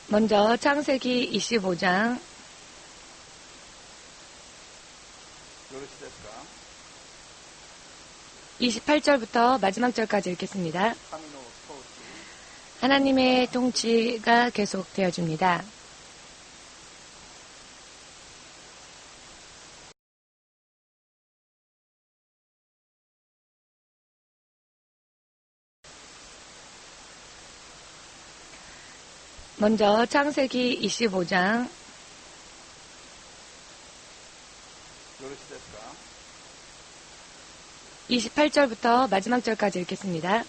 먼저 창세기 25장 28절부터 마지막 절까지 읽겠습니다. 하나님의 통치가 계속되어집니다. 먼저 창세기 25장 28절부터 마지막 절까지 읽겠습니다.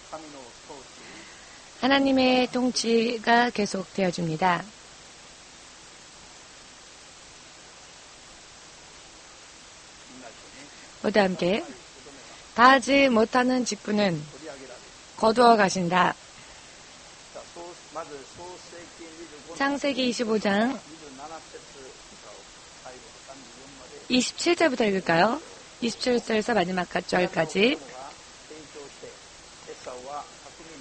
하나님의 통치가 계속되어집니다. 모두 함께 다 하지 못하는 직분은 거두어 가신다. 창세기 25장 27절부터 읽을까요? 27절에서 마지막 절까지.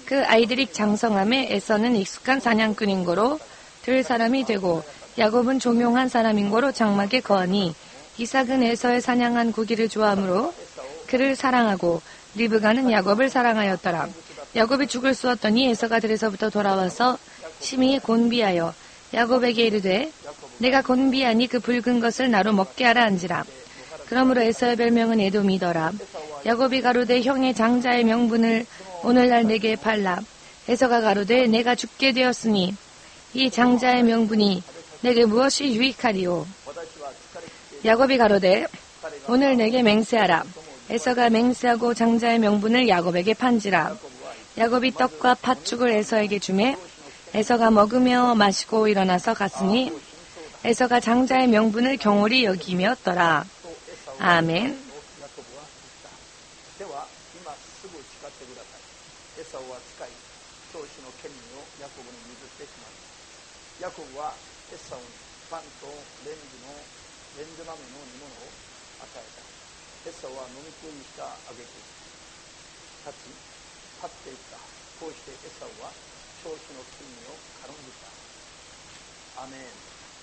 그 아이들이 장성함에 에서는 익숙한 사냥꾼인 고로 들 사람이 되고 야곱은 종용한 사람인 고로 장막에 거하니 이삭은 에서의 사냥한 고기를 좋아하므로 그를 사랑하고 리브가는 야곱을 사랑하였더라. 야곱이 죽을 쏘았더니 에서가 들에서부터 돌아와서 심히 곤비하여 야곱에게 이르되 내가 곤비하니 그 붉은 것을 나로 먹게 하라 한지라. 그러므로 에서의 별명은 에돔이더라. 야곱이 가로되 형의 장자의 명분을 오늘날 내게 팔라. 에서가 가로되 내가 죽게 되었으니 이 장자의 명분이 내게 무엇이 유익하리요. 야곱이 가로되 오늘 내게 맹세하라. 에서가 맹세하고 장자의 명분을 야곱에게 판지라. 야곱이 떡과 팥죽을 에서에게 주매 에서가 먹으며 마시고 일어나서 갔으니 에서가 장자의 명분을 경홀히 여기며더라. 아멘.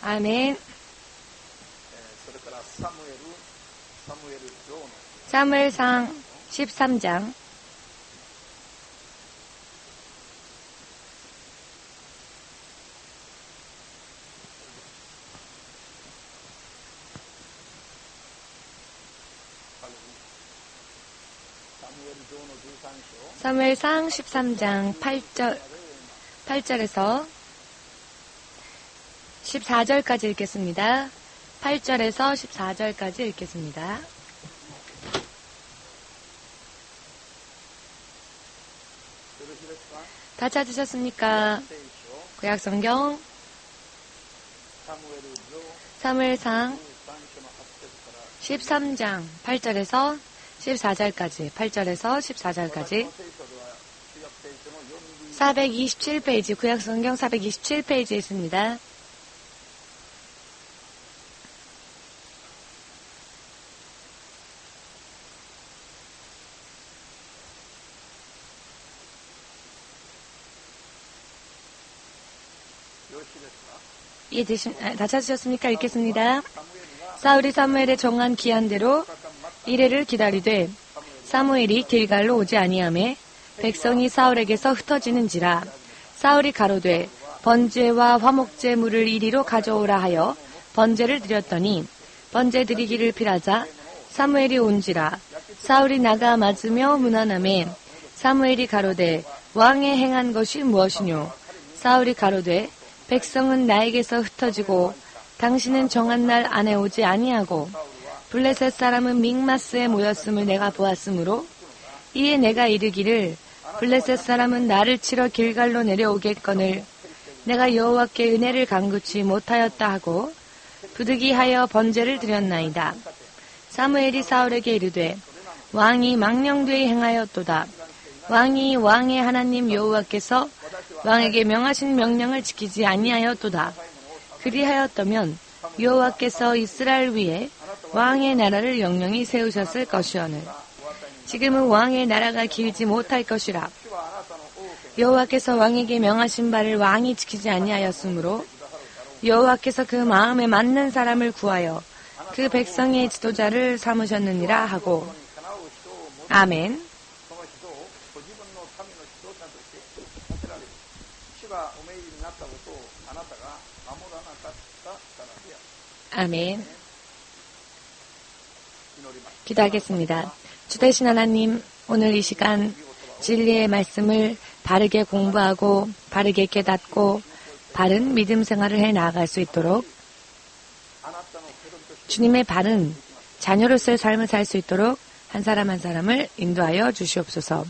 아멘. 사무엘상 13장 8절에서 14절까지 읽겠습니다. 8절에서 14절까지 읽겠습니다. 다 찾으셨습니까? 구약성경 사무엘상 13장 8절에서 14절까지 8절에서 14절까지 427페이지 구약성경 427페이지에 있습니다. 다 찾으셨습니까? 읽겠습니다. 사울이 사무엘의 정한 기한대로 이레를 기다리되 사무엘이 길갈로 오지 아니하매 백성이 사울에게서 흩어지는지라. 사울이 가로되 번제와 화목제물을 이리로 가져오라 하여 번제를 드렸더니 번제 드리기를 필하자 사무엘이 온지라. 사울이 나가 맞으며 문안하매 사무엘이 가로되 왕의 행한 것이 무엇이뇨. 사울이 가로되 백성은 나에게서 흩어지고 당신은 정한 날 안에 오지 아니하고 블레셋 사람은 믹마스에 모였음을 내가 보았으므로 이에 내가 이르기를 블레셋 사람은 나를 치러 길갈로 내려오겠거늘 내가 여호와께 은혜를 간구치 못하였다 하고 부득이하여 번제를 드렸나이다. 사무엘이 사울에게 이르되 왕이 망령되이 행하였도다. 왕이 왕의 하나님 여호와께서 왕에게 명하신 명령을 지키지 아니하였도다. 그리하였다면 여호와께서 이스라엘 위에 왕의 나라를 영영히 세우셨을 것이오늘 지금은 왕의 나라가 길지 못할 것이라. 여호와께서 왕에게 명하신 바를 왕이 지키지 아니하였으므로 여호와께서 그 마음에 맞는 사람을 구하여 그 백성의 지도자를 삼으셨느니라 하고. 아멘. 아멘. 기도하겠습니다. 주 되신 하나님, 오늘 이 시간 진리의 말씀을 바르게 공부하고 바르게 깨닫고 바른 믿음 생활을 해 나아갈 수 있도록 주님의 바른 자녀로서의 삶을 살 수 있도록 한 사람 한 사람을 인도하여 주시옵소서.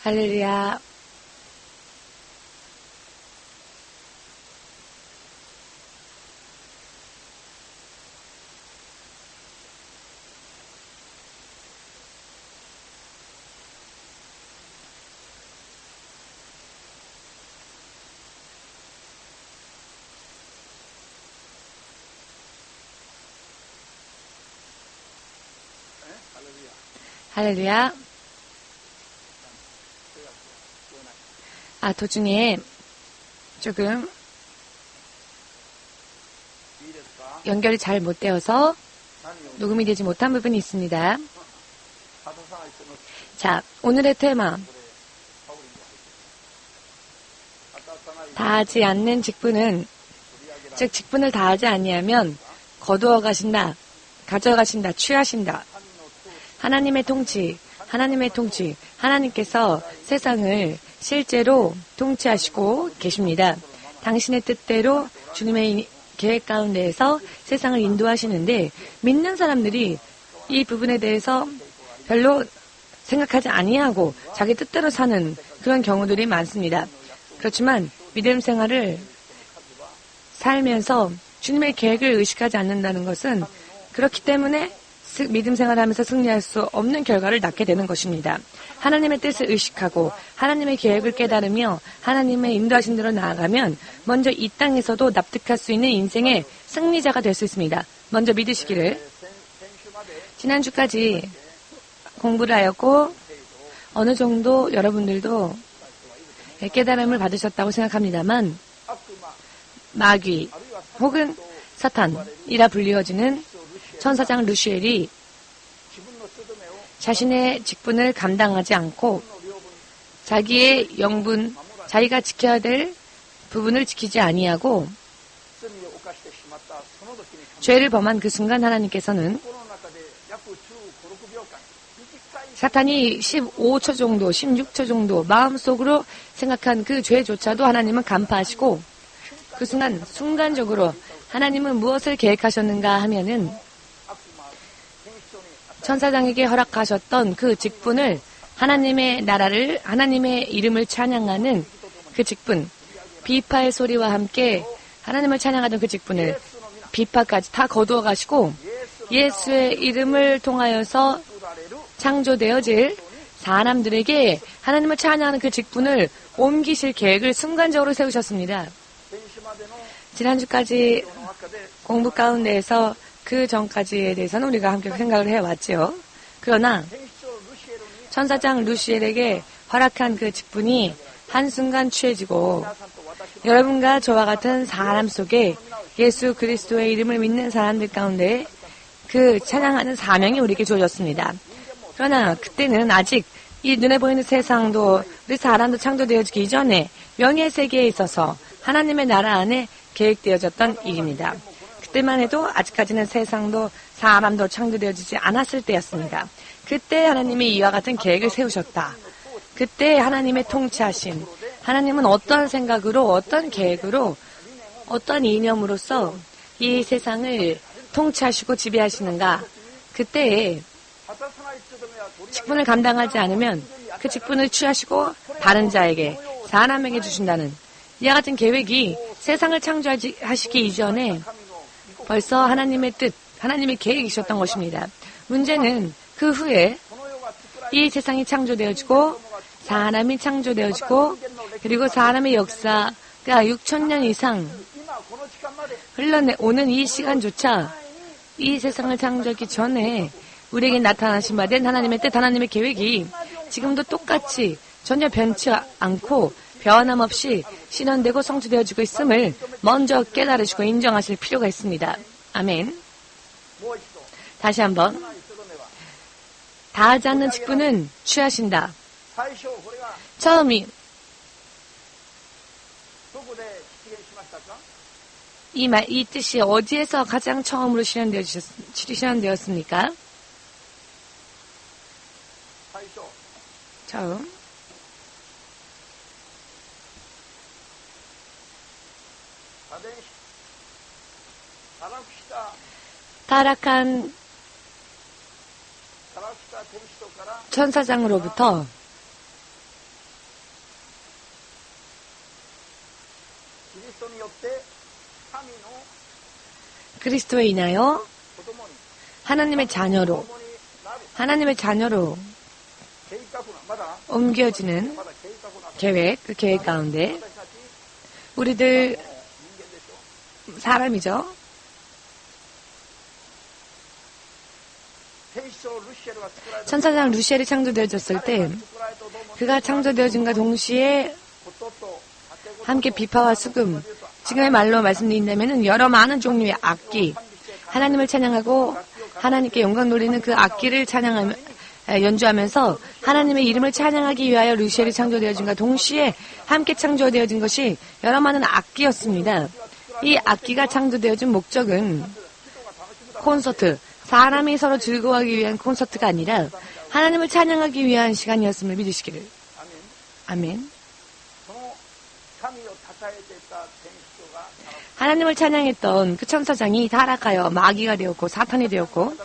할렐루야. 할렐루야. 도중에 조금 연결이 잘 못 되어서 녹음이 되지 못한 부분이 있습니다. 자, 오늘의 테마. 다하지 않는 직분은, 즉 직분을 다하지 아니하면 거두어 가신다, 가져가신다, 취하신다. 하나님의 통치, 하나님께서 세상을 실제로 통치하시고 계십니다. 당신의 뜻대로 주님의 계획 가운데에서 세상을 인도하시는데 믿는 사람들이 이 부분에 대해서 별로 생각하지 아니하고 자기 뜻대로 사는 그런 경우들이 많습니다. 그렇지만 믿음 생활을 살면서 주님의 계획을 의식하지 않는다는 것은 그렇기 때문에 믿음 생활하면서 승리할 수 없는 결과를 낳게 되는 것입니다. 하나님의 뜻을 의식하고 하나님의 계획을 깨달으며 하나님의 인도하신 대로 나아가면 먼저 이 땅에서도 납득할 수 있는 인생의 승리자가 될 수 있습니다. 먼저 믿으시기를. 지난주까지 공부를 하였고 어느 정도 여러분들도 깨달음을 받으셨다고 생각합니다만 마귀 혹은 사탄이라 불리워지는 천사장 루시엘이 자신의 직분을 감당하지 않고 자기의 영분, 자기가 지켜야 될 부분을 지키지 아니하고 죄를 범한 그 순간 하나님께서는 사탄이 15초 정도, 16초 정도 마음속으로 생각한 그 죄조차도 하나님은 간파하시고 그 순간적으로 하나님은 무엇을 계획하셨는가 하면은 천사장에게 허락하셨던 그 직분을 하나님의 나라를, 하나님의 이름을 찬양하는 그 직분, 비파의 소리와 함께 하나님을 찬양하던 그 직분을 비파까지 다 거두어 가시고 예수의 이름을 통하여서 창조되어질 사람들에게 하나님을 찬양하는 그 직분을 옮기실 계획을 순간적으로 세우셨습니다. 지난주까지 공부 가운데에서 그 전까지에 대해서는 우리가 함께 생각을 해왔죠. 그러나 천사장 루시엘에게 허락한 그 직분이 한순간 취해지고 여러분과 저와 같은 사람 속에 예수 그리스도의 이름을 믿는 사람들 가운데 그 찬양하는 사명이 우리에게 주어졌습니다. 그러나 그때는 아직 이 눈에 보이는 세상도 우리 사람도 창조되어지기 이전에 명예 세계에 있어서 하나님의 나라 안에 계획되어졌던 일입니다. 그때만 해도 아직까지는 세상도 사람도 창조되어지지 않았을 때였습니다. 그때 하나님이 이와 같은 계획을 세우셨다. 그때 하나님의 통치하심, 하나님은 어떤 생각으로, 어떤 계획으로, 어떤 이념으로서 이 세상을 통치하시고 지배하시는가. 그때에 직분을 감당하지 않으면 그 직분을 취하시고 다른 자에게, 사람에게 주신다는 이와 같은 계획이 세상을 창조하시기 이전에 벌써 하나님의 뜻, 하나님의 계획이셨던 것입니다. 문제는 그 후에 이 세상이 창조되어지고 사람이 창조되어지고 그리고 사람의 역사가 6,000년 이상 흘러오는 이 시간조차 이 세상을 창조하기 전에 우리에게 나타나신 바 된 하나님의 뜻, 하나님의 계획이 지금도 똑같이 전혀 변치 않고 변함없이 실현되고 성취되어지고 있음을 먼저 깨달으시고 인정하실 필요가 있습니다. 아멘. 다시 한번. 다하지 않는 직분은 취하신다. 처음이 이 뜻이 어디에서 가장 처음으로 실현되었습니까? 처음. 타락한 천사장으로부터 그리스도에 인하여 하나님의 자녀로 옮겨지는 계획, 그 계획 가운데 우리들 사람이죠. 천사장 루시엘이 창조되어졌을 때 그가 창조되어진과 동시에 함께 비파와 수금, 지금의 말로 말씀드린다면 여러 많은 종류의 악기, 하나님을 찬양하고 하나님께 영광 돌리는 그 악기를 연주하면서 하나님의 이름을 찬양하기 위하여 루시엘이 창조되어진과 동시에 함께 창조되어진 것이 여러 많은 악기였습니다. 이 악기가 창조되어진 목적은 콘서트, 사람이 서로 즐거워하기 위한 콘서트가 아니라 하나님을 찬양하기 위한 시간이었음을 믿으시기를. 아멘. 하나님을 찬양했던 그 천사장이 타락하여 마귀가 되었고 사탄이 되었고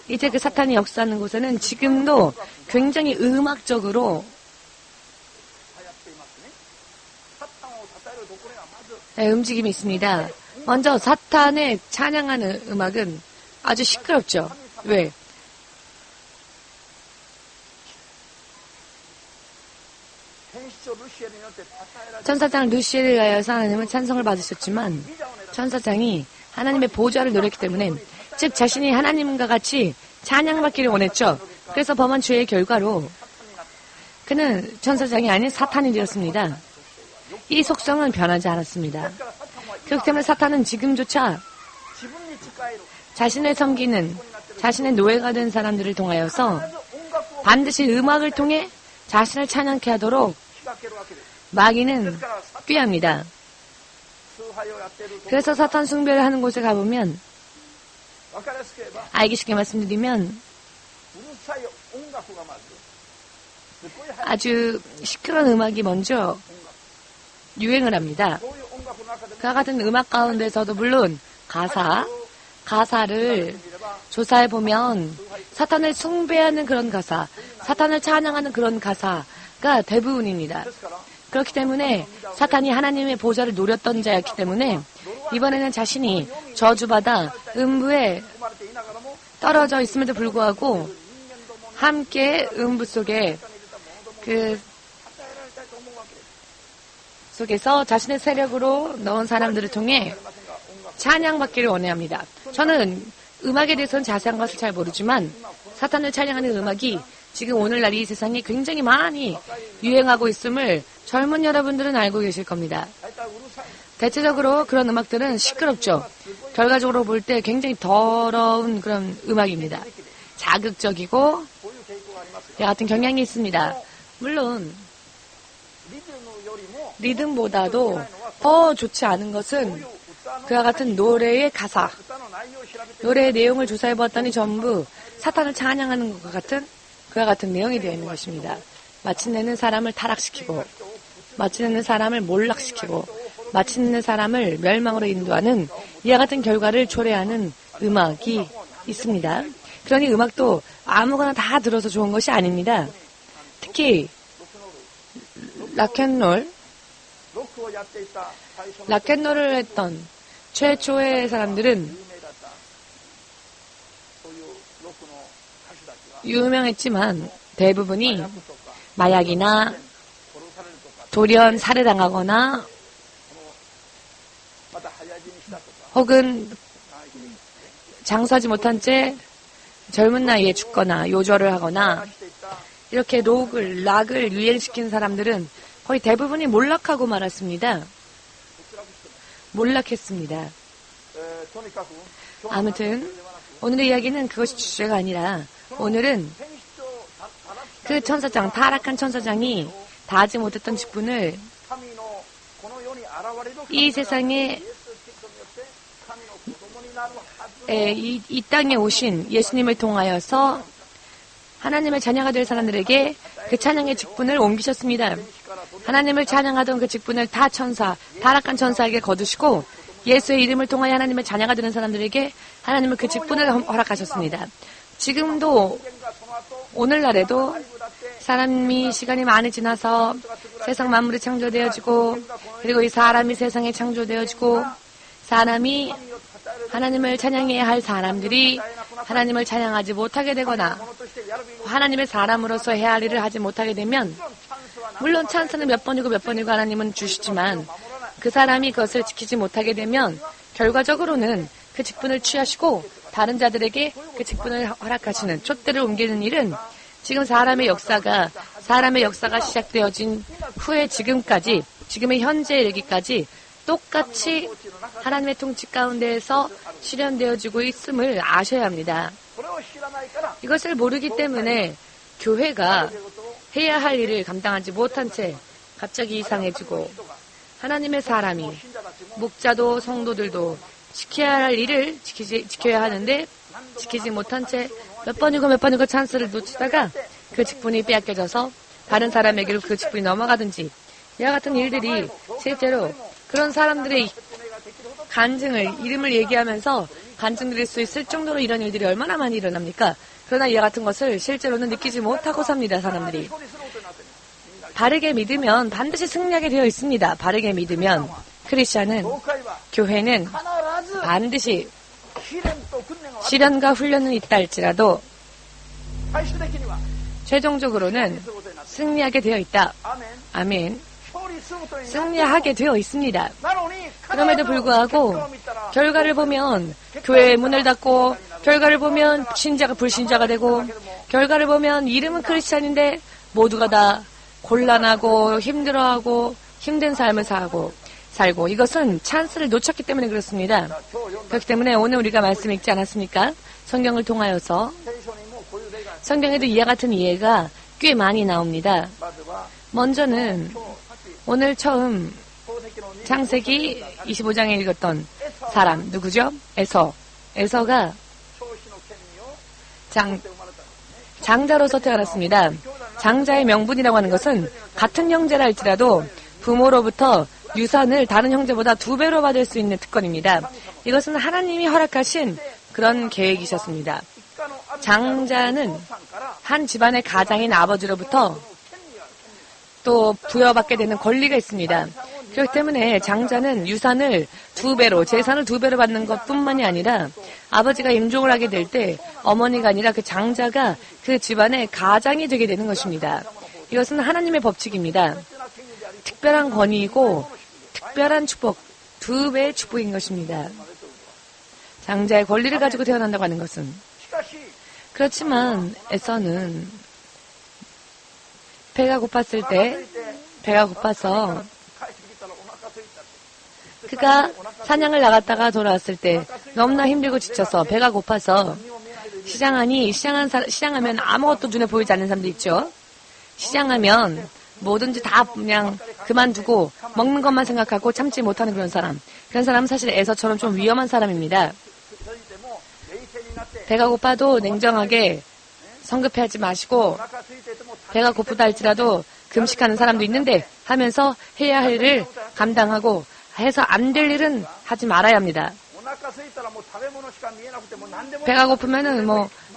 이제 그 사탄이 역사하는 곳에는 지금도 굉장히 음악적으로 움직임이 있습니다. 먼저 사탄의 찬양하는 음악은 아주 시끄럽죠. 왜? 천사장 루시엘에 의하여서 하나님은 찬성을 받으셨지만 천사장이 하나님의 보좌를 노렸기 때문에 즉 자신이 하나님과 같이 찬양받기를 원했죠. 그래서 범한 죄의 결과로 그는 천사장이 아닌 사탄이 되었습니다. 이 속성은 변하지 않았습니다. 그렇기 때문에 사탄은 지금조차 자신을 섬기는 자신의 노예가 된 사람들을 통하여서 반드시 음악을 통해 자신을 찬양케 하도록 마귀는 꾀합니다. 그래서 사탄 숭배를 하는 곳에 가보면 알기 쉽게 말씀드리면 아주 시끄러운 음악이 먼저 유행을 합니다. 그와 같은 음악 가운데서도 물론 가사를 조사해보면 사탄을 숭배하는 그런 가사, 사탄을 찬양하는 그런 가사가 대부분입니다. 그렇기 때문에 사탄이 하나님의 보좌를 노렸던 자였기 때문에 이번에는 자신이 저주받아 음부에 떨어져 있음에도 불구하고 함께 음부 속에 속에서 자신의 세력으로 넣은 사람들을 통해 찬양받기를 원해합니다. 저는 음악에 대해서는 자세한 것을 잘 모르지만 사탄을 찬양하는 음악이 지금 오늘날 이 세상에 굉장히 많이 유행하고 있음을 젊은 여러분들은 알고 계실 겁니다. 대체적으로 그런 음악들은 시끄럽죠. 결과적으로 볼 때 굉장히 더러운 그런 음악입니다. 자극적이고 이 같은 경향이 있습니다. 물론 리듬보다도 더 좋지 않은 것은 그와 같은 노래의 가사, 노래의 내용을 조사해보았더니 전부 사탄을 찬양하는 것과 같은 그와 같은 내용이 되어 있는 것입니다. 마침내는 사람을 타락시키고 마침내는 사람을 몰락시키고 마침내 사람을 멸망으로 인도하는 이와 같은 결과를 초래하는 음악이 있습니다. 그러니 음악도 아무거나 다 들어서 좋은 것이 아닙니다. 특히 락앤롤을 했던 최초의 사람들은 유명했지만 대부분이 마약이나 돌연 살해당하거나 혹은 장수하지 못한 채 젊은 나이에 죽거나 요절을 하거나 이렇게 락을 유행시킨 사람들은 거의 대부분이 몰락하고 말았습니다. 몰락했습니다. 아무튼 오늘의 이야기는 그것이 주제가 아니라 오늘은 그 천사장, 타락한 천사장이 다하지 못했던 직분을 이 세상에 이 땅에 오신 예수님을 통하여서 하나님의 자녀가 될 사람들에게 그 찬양의 직분을 옮기셨습니다. 하나님을 찬양하던 그 직분을 타락한 천사에게 거두시고 예수의 이름을 통하여 하나님의 자녀가 되는 사람들에게 하나님은 그 직분을 허락하셨습니다. 지금도 오늘날에도 사람이 시간이 많이 지나서 세상 만물이 창조되어지고 그리고 이 사람이 세상에 창조되어지고 사람이 하나님을 찬양해야 할 사람들이 하나님을 찬양하지 못하게 되거나 하나님의 사람으로서 해야 할 일을 하지 못하게 되면 물론 찬스는 몇 번이고 하나님은 주시지만 그 사람이 그것을 지키지 못하게 되면 결과적으로는 그 직분을 취하시고 다른 자들에게 그 직분을 허락하시는 촛대를 옮기는 일은 지금 사람의 역사가 시작되어진 후에 지금의 현재에 이르기까지 똑같이 하나님의 통치 가운데에서 실현되어지고 있음을 아셔야 합니다. 이것을 모르기 때문에 교회가 해야 할 일을 감당하지 못한 채 갑자기 이상해지고 하나님의 사람이 목자도 성도들도 지켜야 할 일을 지켜야 하는데 지키지 못한 채 몇 번이고 찬스를 놓치다가 그 직분이 빼앗겨져서 다른 사람에게로 그 직분이 넘어가든지 이와 같은 일들이 실제로 그런 사람들의 이름을 얘기하면서 간증드릴 수 있을 정도로 이런 일들이 얼마나 많이 일어납니까? 그러나 이와 같은 것을 실제로는 느끼지 못하고 삽니다, 사람들이. 바르게 믿으면 반드시 승리하게 되어 있습니다. 바르게 믿으면 크리스천은, 교회는 반드시 시련과 훈련은 있다 할지라도 최종적으로는 승리하게 되어 있다. 아멘. 승리하게 되어 있습니다. 그럼에도 불구하고 결과를 보면 교회의 문을 닫고 결과를 보면 신자가 불신자가 되고 결과를 보면 이름은 크리스찬인데 모두가 다 곤란하고 힘들어하고 힘든 삶을 살고 이것은 찬스를 놓쳤기 때문에 그렇습니다. 그렇기 때문에 오늘 우리가 말씀 읽지 않았습니까? 성경을 통하여서 성경에도 이와 같은 이해가 꽤 많이 나옵니다. 먼저는 오늘 처음 창세기 25장에 읽었던 사람 누구죠? 에서가 장자로서 태어났습니다. 장자의 명분이라고 하는 것은 같은 형제라 할지라도 부모로부터 유산을 다른 형제보다 2배로 받을 수 있는 특권입니다. 이것은 하나님이 허락하신 그런 계획이셨습니다. 장자는 한 집안의 가장인 아버지로부터 또 부여받게 되는 권리가 있습니다. 그렇기 때문에 장자는 유산을 2배로, 재산을 2배로 받는 것뿐만이 아니라 아버지가 임종을 하게 될 때 어머니가 아니라 그 장자가 그 집안의 가장이 되게 되는 것입니다. 이것은 하나님의 법칙입니다. 특별한 권위이고 특별한 축복, 2배의 축복인 것입니다. 장자의 권리를 가지고 태어난다고 하는 것은. 그렇지만 에서는 배가 고파서 그가 사냥을 나갔다가 돌아왔을 때 너무나 힘들고 지쳐서 배가 고파서 시장하면 아무것도 눈에 보이지 않는 사람도 있죠. 시장하면 뭐든지 다 그냥 그만두고 먹는 것만 생각하고 참지 못하는 그런 사람은 사실 에서처럼 좀 위험한 사람입니다. 배가 고파도 냉정하게 성급해하지 마시고 배가 고프다 할지라도 금식하는 사람도 있는데 하면서 해야 할 일을 감당하고 해서 안 될 일은 하지 말아야 합니다. 배가 고프면은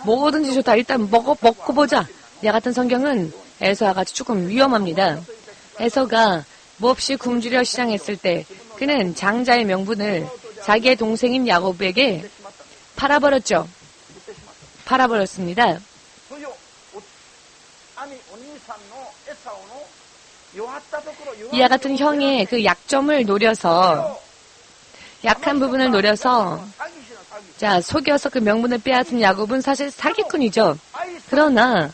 뭐든지 좋다. 일단 먹고 보자. 이 같은 성경은 에서와 같이 조금 위험합니다. 에서가 몹시 굶주려 시장했을 때 그는 장자의 명분을 자기의 동생인 야곱에게 팔아버렸죠. 팔아버렸습니다. 이와 같은 형의 그 약점을 노려서 약한 부분을 노려서 속여서 그 명분을 빼앗은 야곱은 사실 사기꾼이죠. 그러나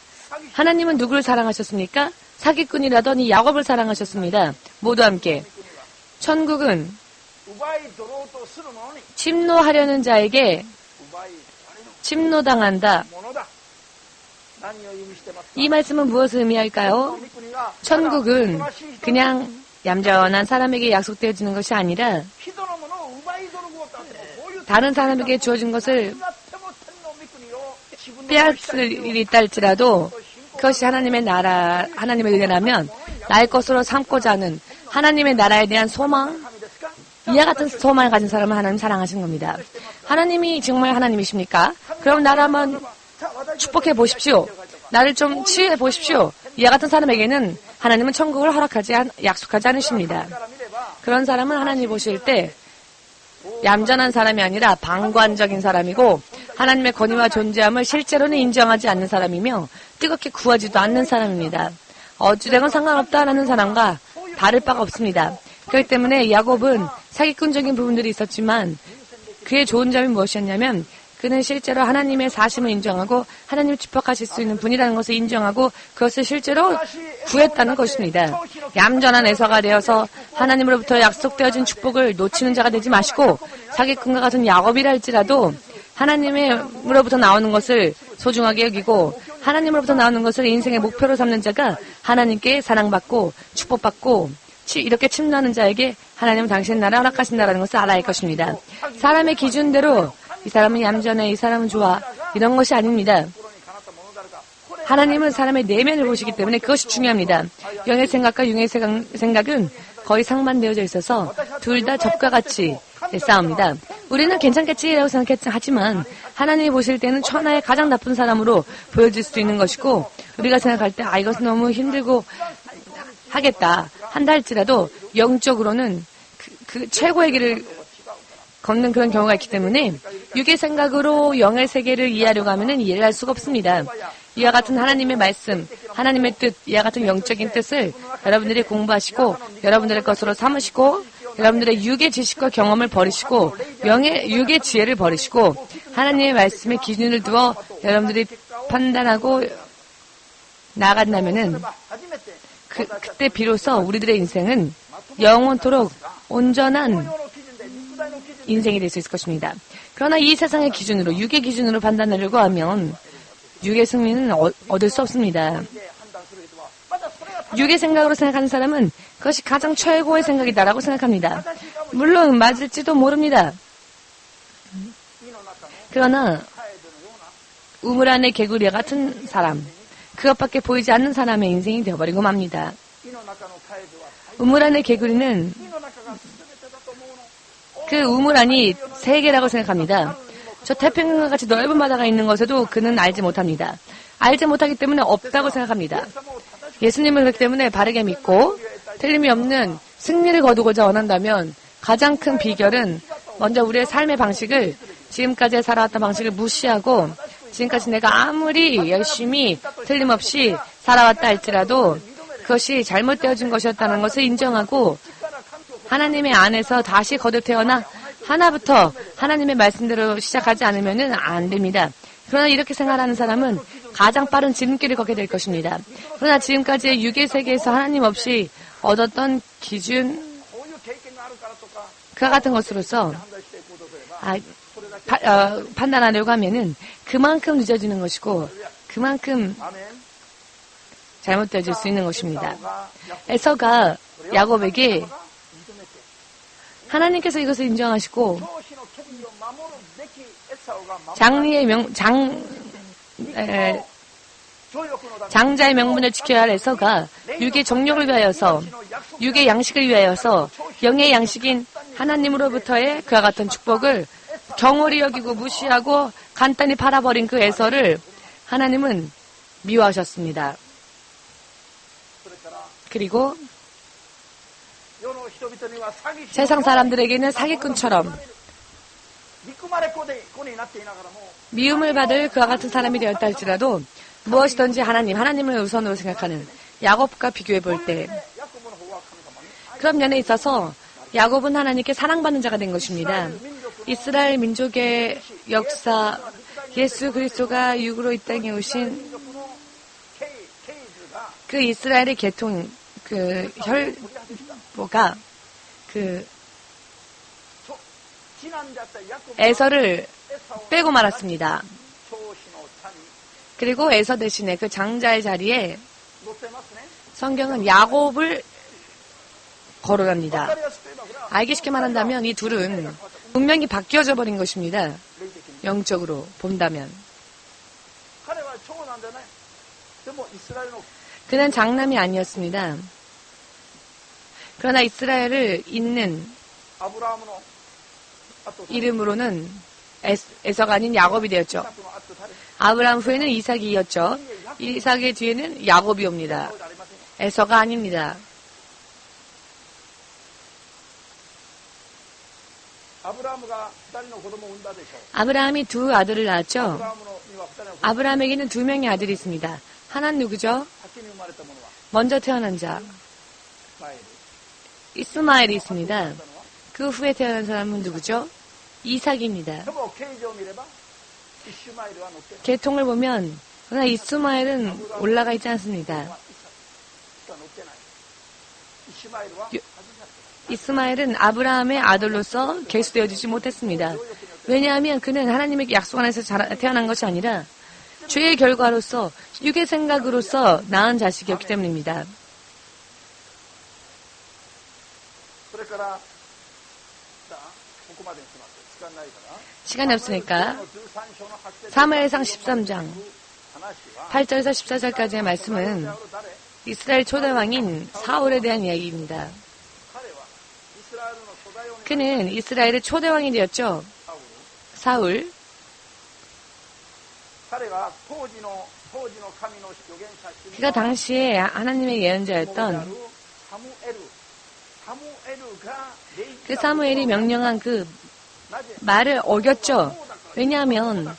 하나님은 누구를 사랑하셨습니까? 사기꾼이라더니 야곱을 사랑하셨습니다. 모두 함께. 천국은 침노하려는 자에게 침노당한다. 이 말씀은 무엇을 의미할까요? 천국은 그냥 얌전한 사람에게 약속되어지는 것이 아니라 다른 사람에게 주어진 것을 빼앗을 일이 있다 할지라도 그것이 하나님의 나라, 하나님의 은혜라면 나의 것으로 삼고자 하는 하나님의 나라에 대한 소망, 이와 같은 소망을 가진 사람을 하나님 사랑하시는 겁니다. 하나님이 정말 하나님이십니까? 그럼 나를 한번 축복해 보십시오. 나를 좀 치유해 보십시오. 이와 같은 사람에게는 하나님은 천국을 약속하지 않으십니다. 그런 사람은 하나님 보실 때 얌전한 사람이 아니라 방관적인 사람이고 하나님의 권위와 존재함을 실제로는 인정하지 않는 사람이며 뜨겁게 구하지도 않는 사람입니다. 어찌되건 상관없다라는 사람과 다를 바가 없습니다. 그렇기 때문에 야곱은 사기꾼적인 부분들이 있었지만 그의 좋은 점이 무엇이었냐면 그는 실제로 하나님의 사심을 인정하고 하나님을 축복하실 수 있는 분이라는 것을 인정하고 그것을 실제로 구했다는 것입니다. 얌전한 에서가 되어서 하나님으로부터 약속되어진 축복을 놓치는 자가 되지 마시고 사기꾼과 같은 야곱이라 할지라도 하나님으로부터 나오는 것을 소중하게 여기고 하나님으로부터 나오는 것을 인생의 목표로 삼는 자가 하나님께 사랑받고 축복받고 이렇게 침노하는 자에게 하나님은 당신의 나라 허락하신다라는 것을 알아야 할 것입니다. 사람의 기준대로 이 사람은 얌전해, 이 사람은 좋아, 이런 것이 아닙니다. 하나님은 사람의 내면을 보시기 때문에 그것이 중요합니다. 영의 생각과 육의 생각은 거의 상반되어져 있어서 둘 다 적과 같이 싸웁니다. 우리는 괜찮겠지라고 생각하지만 하나님이 보실 때는 천하의 가장 나쁜 사람으로 보여질 수도 있는 것이고 우리가 생각할 때 이것은 너무 힘들고 하겠다 한다 할지라도 영적으로는 그 최고의 길을 걷는 그런 경우가 있기 때문에 육의 생각으로 영의 세계를 이해하려고 하면 이해를 할 수가 없습니다. 이와 같은 하나님의 말씀, 하나님의 뜻, 이와 같은 영적인 뜻을 여러분들이 공부하시고 여러분들의 것으로 삼으시고 여러분들의 육의 지식과 경험을 버리시고 육의 지혜를 버리시고 하나님의 말씀에 기준을 두어 여러분들이 판단하고 나아간다면은 그때 비로소 우리들의 인생은 영원토록 온전한 인생이 될 수 있을 것입니다. 그러나 이 세상의 기준으로, 육의 기준으로 판단하려고 하면 육의 승리는 얻을 수 없습니다. 육의 생각으로 생각하는 사람은 그것이 가장 최고의 생각이다라고 생각합니다. 물론 맞을지도 모릅니다. 그러나 우물 안의 개구리와 같은 사람, 그것밖에 보이지 않는 사람의 인생이 되어버리고 맙니다. 우물 안의 개구리는 그 우물 안이 세계라고 생각합니다. 저 태평양과 같이 넓은 바다가 있는 것에도 그는 알지 못합니다. 알지 못하기 때문에 없다고 생각합니다. 예수님을 그렇기 때문에 바르게 믿고 틀림이 없는 승리를 거두고자 원한다면 가장 큰 비결은 먼저 우리의 삶의 방식을 지금까지 살아왔던 방식을 무시하고 지금까지 내가 아무리 열심히 틀림없이 살아왔다 할지라도 그것이 잘못되어진 것이었다는 것을 인정하고 하나님의 안에서 다시 거듭 태어나 하나부터 하나님의 말씀대로 시작하지 않으면 안 됩니다. 그러나 이렇게 생활하는 사람은 가장 빠른 지름길을 걷게 될 것입니다. 그러나 지금까지의 육의 세계에서 하나님 없이 얻었던 기준, 그와 같은 것으로서 판단하려고 하면은 그만큼 늦어지는 것이고 그만큼 잘못되어질 수 있는 것입니다. 에서가 야곱에게 하나님께서 이것을 인정하시고 장자의 명분을 지켜야 할 에서가 육의 정욕을 위하여서 육의 양식을 위하여서 영의 양식인 하나님으로부터의 그와 같은 축복을 경홀히 여기고 무시하고 간단히 팔아버린 그 에서를 하나님은 미워하셨습니다. 그리고 세상 사람들에게는 사기꾼처럼 미움을 받을 그와 같은 사람이 되었다 할지라도 무엇이든지 하나님을 우선으로 생각하는 야곱과 비교해 볼 때 그런 면에 있어서 야곱은 하나님께 사랑받는 자가 된 것입니다. 이스라엘 민족의 역사, 예수 그리스도가 육으로 이 땅에 오신 그 이스라엘의 계통, 그 혈보가 그 에서를 빼고 말았습니다. 그리고 에서 대신에 그 장자의 자리에 성경은 야곱을 거론합니다. 알기 쉽게 말한다면 이 둘은 분명히 바뀌어져 버린 것입니다. 영적으로 본다면. 그는 장남이 아니었습니다. 그러나 이스라엘을 잇는 이름으로는 에서가 아닌 야곱이 되었죠. 아브라함 후에는 이삭이 이었죠. 이삭의 뒤에는 야곱이 옵니다. 에서가 아닙니다. 아브라함이 두 아들을 낳았죠. 아브라함에게는 두 명의 아들이 있습니다. 하나는 누구죠? 먼저 태어난 자. 이스마엘이 있습니다. 그 후에 태어난 사람은 누구죠? 이삭입니다. 계통을 보면 그러나 이스마엘은 올라가 있지 않습니다. 이스마엘은 아브라함의 아들로서 계수되어지지 못했습니다. 왜냐하면 그는 하나님에게 약속 안에서 태어난 것이 아니라 죄의 결과로서 육의 생각으로서 낳은 자식이었기 때문입니다. 시간이 없으니까 사무엘상 13장 8절에서 14절까지의 말씀은 이스라엘 초대왕인 사울에 대한 이야기입니다. 그는 이스라엘의 초대왕이 되었죠. 사울. 그가 당시에 하나님의 예언자였던 그 사무엘이 명령한 그 말을 어겼죠. 왜냐하면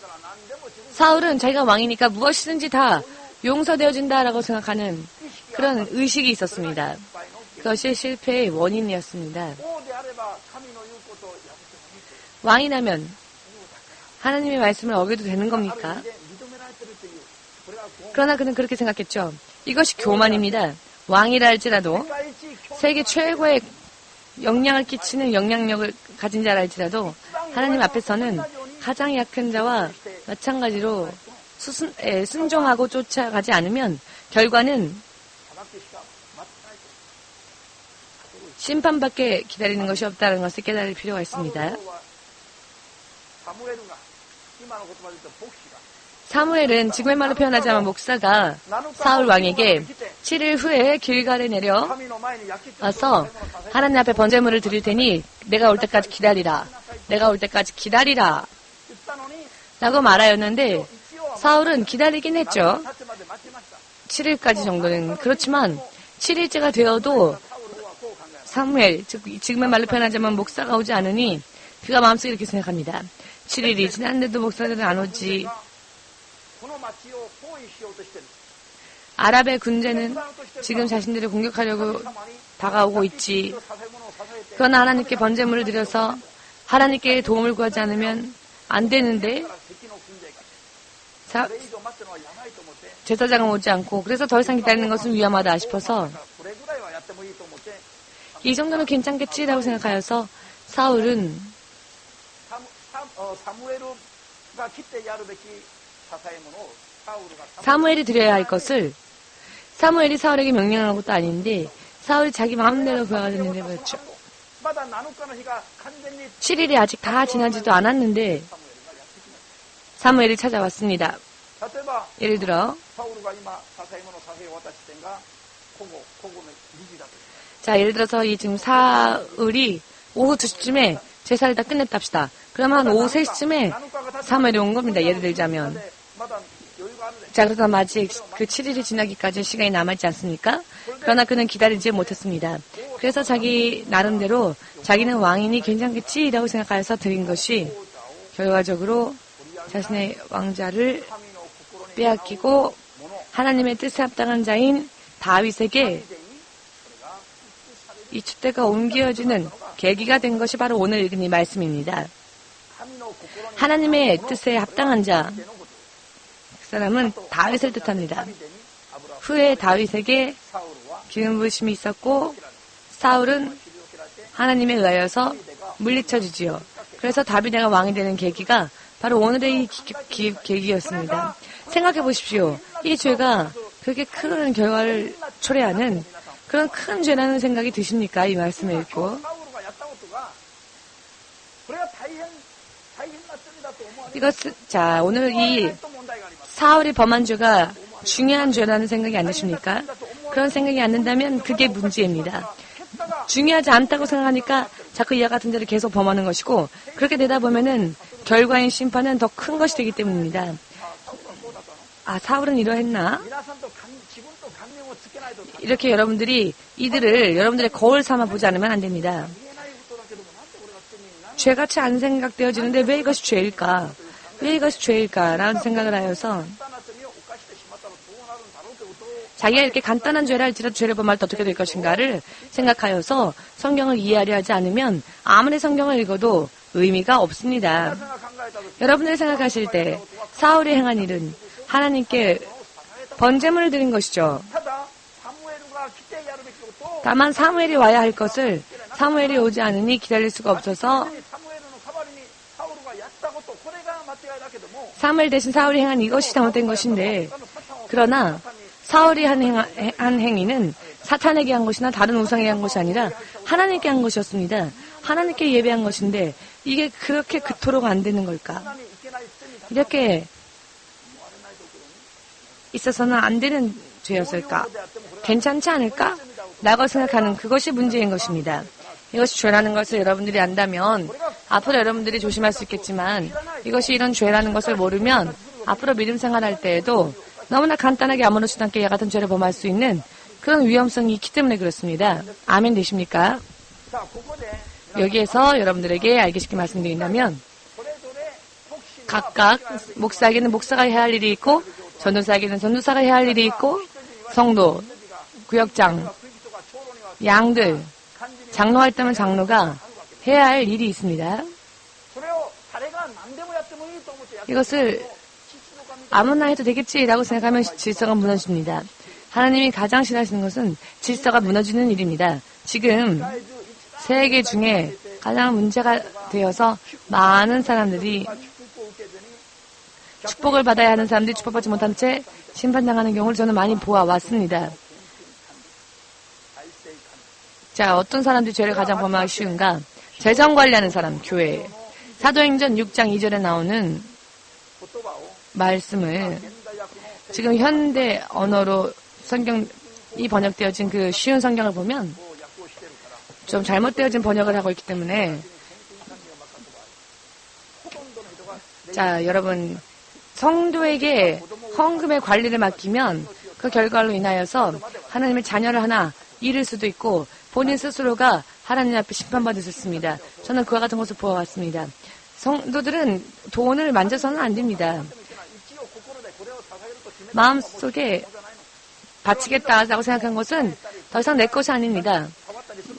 사울은 자기가 왕이니까 무엇이든지 다 용서되어진다라고 생각하는 그런 의식이 있었습니다. 그것이 실패의 원인이었습니다. 왕이라면 하나님의 말씀을 어겨도 되는 겁니까? 그러나 그는 그렇게 생각했죠. 이것이 교만입니다. 왕이라 할지라도 세계 최고의 영향을 끼치는 영향력을 가진 자라 할지라도 하나님 앞에서는 가장 약한 자와 마찬가지로 순종하고 쫓아가지 않으면 결과는 심판밖에 기다리는 것이 없다는 것을 깨달을 필요가 있습니다. 사무엘은 지금의 말로 표현하자면 목사가 사울 왕에게 7일 후에 길갈에 내려와서 하나님 앞에 번제물을 드릴 테니 내가 올 때까지 기다리라. 내가 올 때까지 기다리라. 라고 말하였는데 사울은 기다리긴 했죠. 7일까지 정도는. 그렇지만 7일째가 되어도 사무엘, 즉 지금의 말로 표현하자면 목사가 오지 않으니 그가 마음속에 이렇게 생각합니다. 7일이 지났는데도 목사들은 안 오지. 아랍의 군대는 지금 자신들을 공격하려고 다가오고 있지. 그러나 하나님께 번제물을 드려서 하나님께 도움을 구하지 않으면 안 되는데 제사장은 오지 않고 그래서 더 이상 기다리는 것은 위험하다 싶어서 이 정도는 괜찮겠지라고 생각하여서 사울은 사무엘이 드려야 할 것을 사무엘이 사울에게 명령한 것도 아닌데 사울이 자기 마음대로 구하려는 거였죠. 7일이 아직 다 지나지도 않았는데 사무엘이 찾아왔습니다. 예를 들어 자, 예를 들어서 이 지금 사울이 오후 2시쯤에 제사를 다 끝냈답시다. 그러면 한 오후 3시쯤에 사무엘이 온 겁니다. 예를 들자면. 자, 그러다 마치 그 7일이 지나기까지 시간이 남아있지 않습니까? 그러나 그는 기다리지 못했습니다. 그래서 자기 나름대로 자기는 왕인이 괜찮겠지라고 생각하여서 드린 것이 결과적으로 자신의 왕자를 빼앗기고 하나님의 뜻에 합당한 자인 다윗에게 이 촛대가 옮겨지는 계기가 된 것이 바로 오늘 읽은 이 말씀입니다. 하나님의 뜻에 합당한 자, 그 사람은 다윗을 뜻합니다. 후에 다윗에게 기름 부으심이 있었고 사울은 하나님에 의하여서 물리쳐지지요. 그래서 다윗이 왕이 되는 계기가 바로 오늘의 이 계기였습니다. 생각해 보십시오. 이 죄가 그렇게 큰 결과를 초래하는 그런 큰 죄라는 생각이 드십니까? 이 말씀을 읽고. 자, 오늘 이 사울이 범한 죄가 중요한 죄라는 생각이 안 드십니까? 그런 생각이 안 든다면 그게 문제입니다. 중요하지 않다고 생각하니까 자꾸 이와 같은 죄를 계속 범하는 것이고, 그렇게 되다 보면은 결과인 심판은 더 큰 것이 되기 때문입니다. 아, 사울은 이러했나? 이렇게 여러분들이 이들을 여러분들의 거울 삼아 보지 않으면 안 됩니다. 죄같이 안 생각되어지는데 왜 이것이 죄일까? 왜 이것이 죄일까? 라는 생각을 하여서 자기가 이렇게 간단한 죄라 할지라도 죄를 범할 때 어떻게 될 것인가를 생각하여서 성경을 이해하려 하지 않으면 아무리 성경을 읽어도 의미가 없습니다. 여러분들이 생각하실 때 사울이 행한 일은 하나님께 번제물을 드린 것이죠. 다만 사무엘이 와야 할 것을 사무엘이 오지 않으니 기다릴 수가 없어서 사무엘 대신 사울이 행한 이것이 잘못된 것인데, 그러나 사울이 한 행위는 사탄에게 한 것이나 다른 우상에게 한 것이 아니라 하나님께 한 것이었습니다. 하나님께 예배한 것인데 이게 그렇게 그토록 안 되는 걸까? 이렇게 있어서는 안 되는 죄였을까? 괜찮지 않을까? 라고 생각하는 그것이 문제인 것입니다. 이것이 죄라는 것을 여러분들이 안다면 앞으로 여러분들이 조심할 수 있겠지만, 이것이 이런 죄라는 것을 모르면 앞으로 믿음 생활할 때에도 너무나 간단하게 아무렇지도 않게 이 같은 죄를 범할 수 있는 그런 위험성이 있기 때문에 그렇습니다. 아멘 되십니까? 여기에서 여러분들에게 알기 쉽게 말씀드린다면, 각각 목사에게는 목사가 해야 할 일이 있고, 전도사에게는 전도사가 해야 할 일이 있고, 성도, 구역장, 양들, 장로 활동은 장로가 해야 할 일이 있습니다. 이것을 아무나 해도 되겠지라고 생각하면 질서가 무너집니다. 하나님이 가장 싫어하시는 것은 질서가 무너지는 일입니다. 지금 세계 중에 가장 문제가 되어서 많은 사람들이 축복을 받아야 하는 사람들이 축복받지 못한 채 심판당하는 경우를 저는 많이 보아왔습니다. 자, 어떤 사람들이 죄를 가장 범하기 쉬운가? 재정 관리하는 사람, 교회. 사도행전 6장 2절에 나오는 말씀을 지금 현대 언어로 성경이 번역되어진 그 쉬운 성경을 보면 좀 잘못되어진 번역을 하고 있기 때문에, 자, 여러분, 성도에게 헌금의 관리를 맡기면 그 결과로 인하여서 하나님의 자녀를 하나 잃을 수도 있고 본인 스스로가 하나님 앞에 심판받을 수 있습니다. 저는 그와 같은 것을 보아왔습니다. 성도들은 돈을 만져서는 안 됩니다. 마음속에 바치겠다라고 생각한 것은 더 이상 내 것이 아닙니다.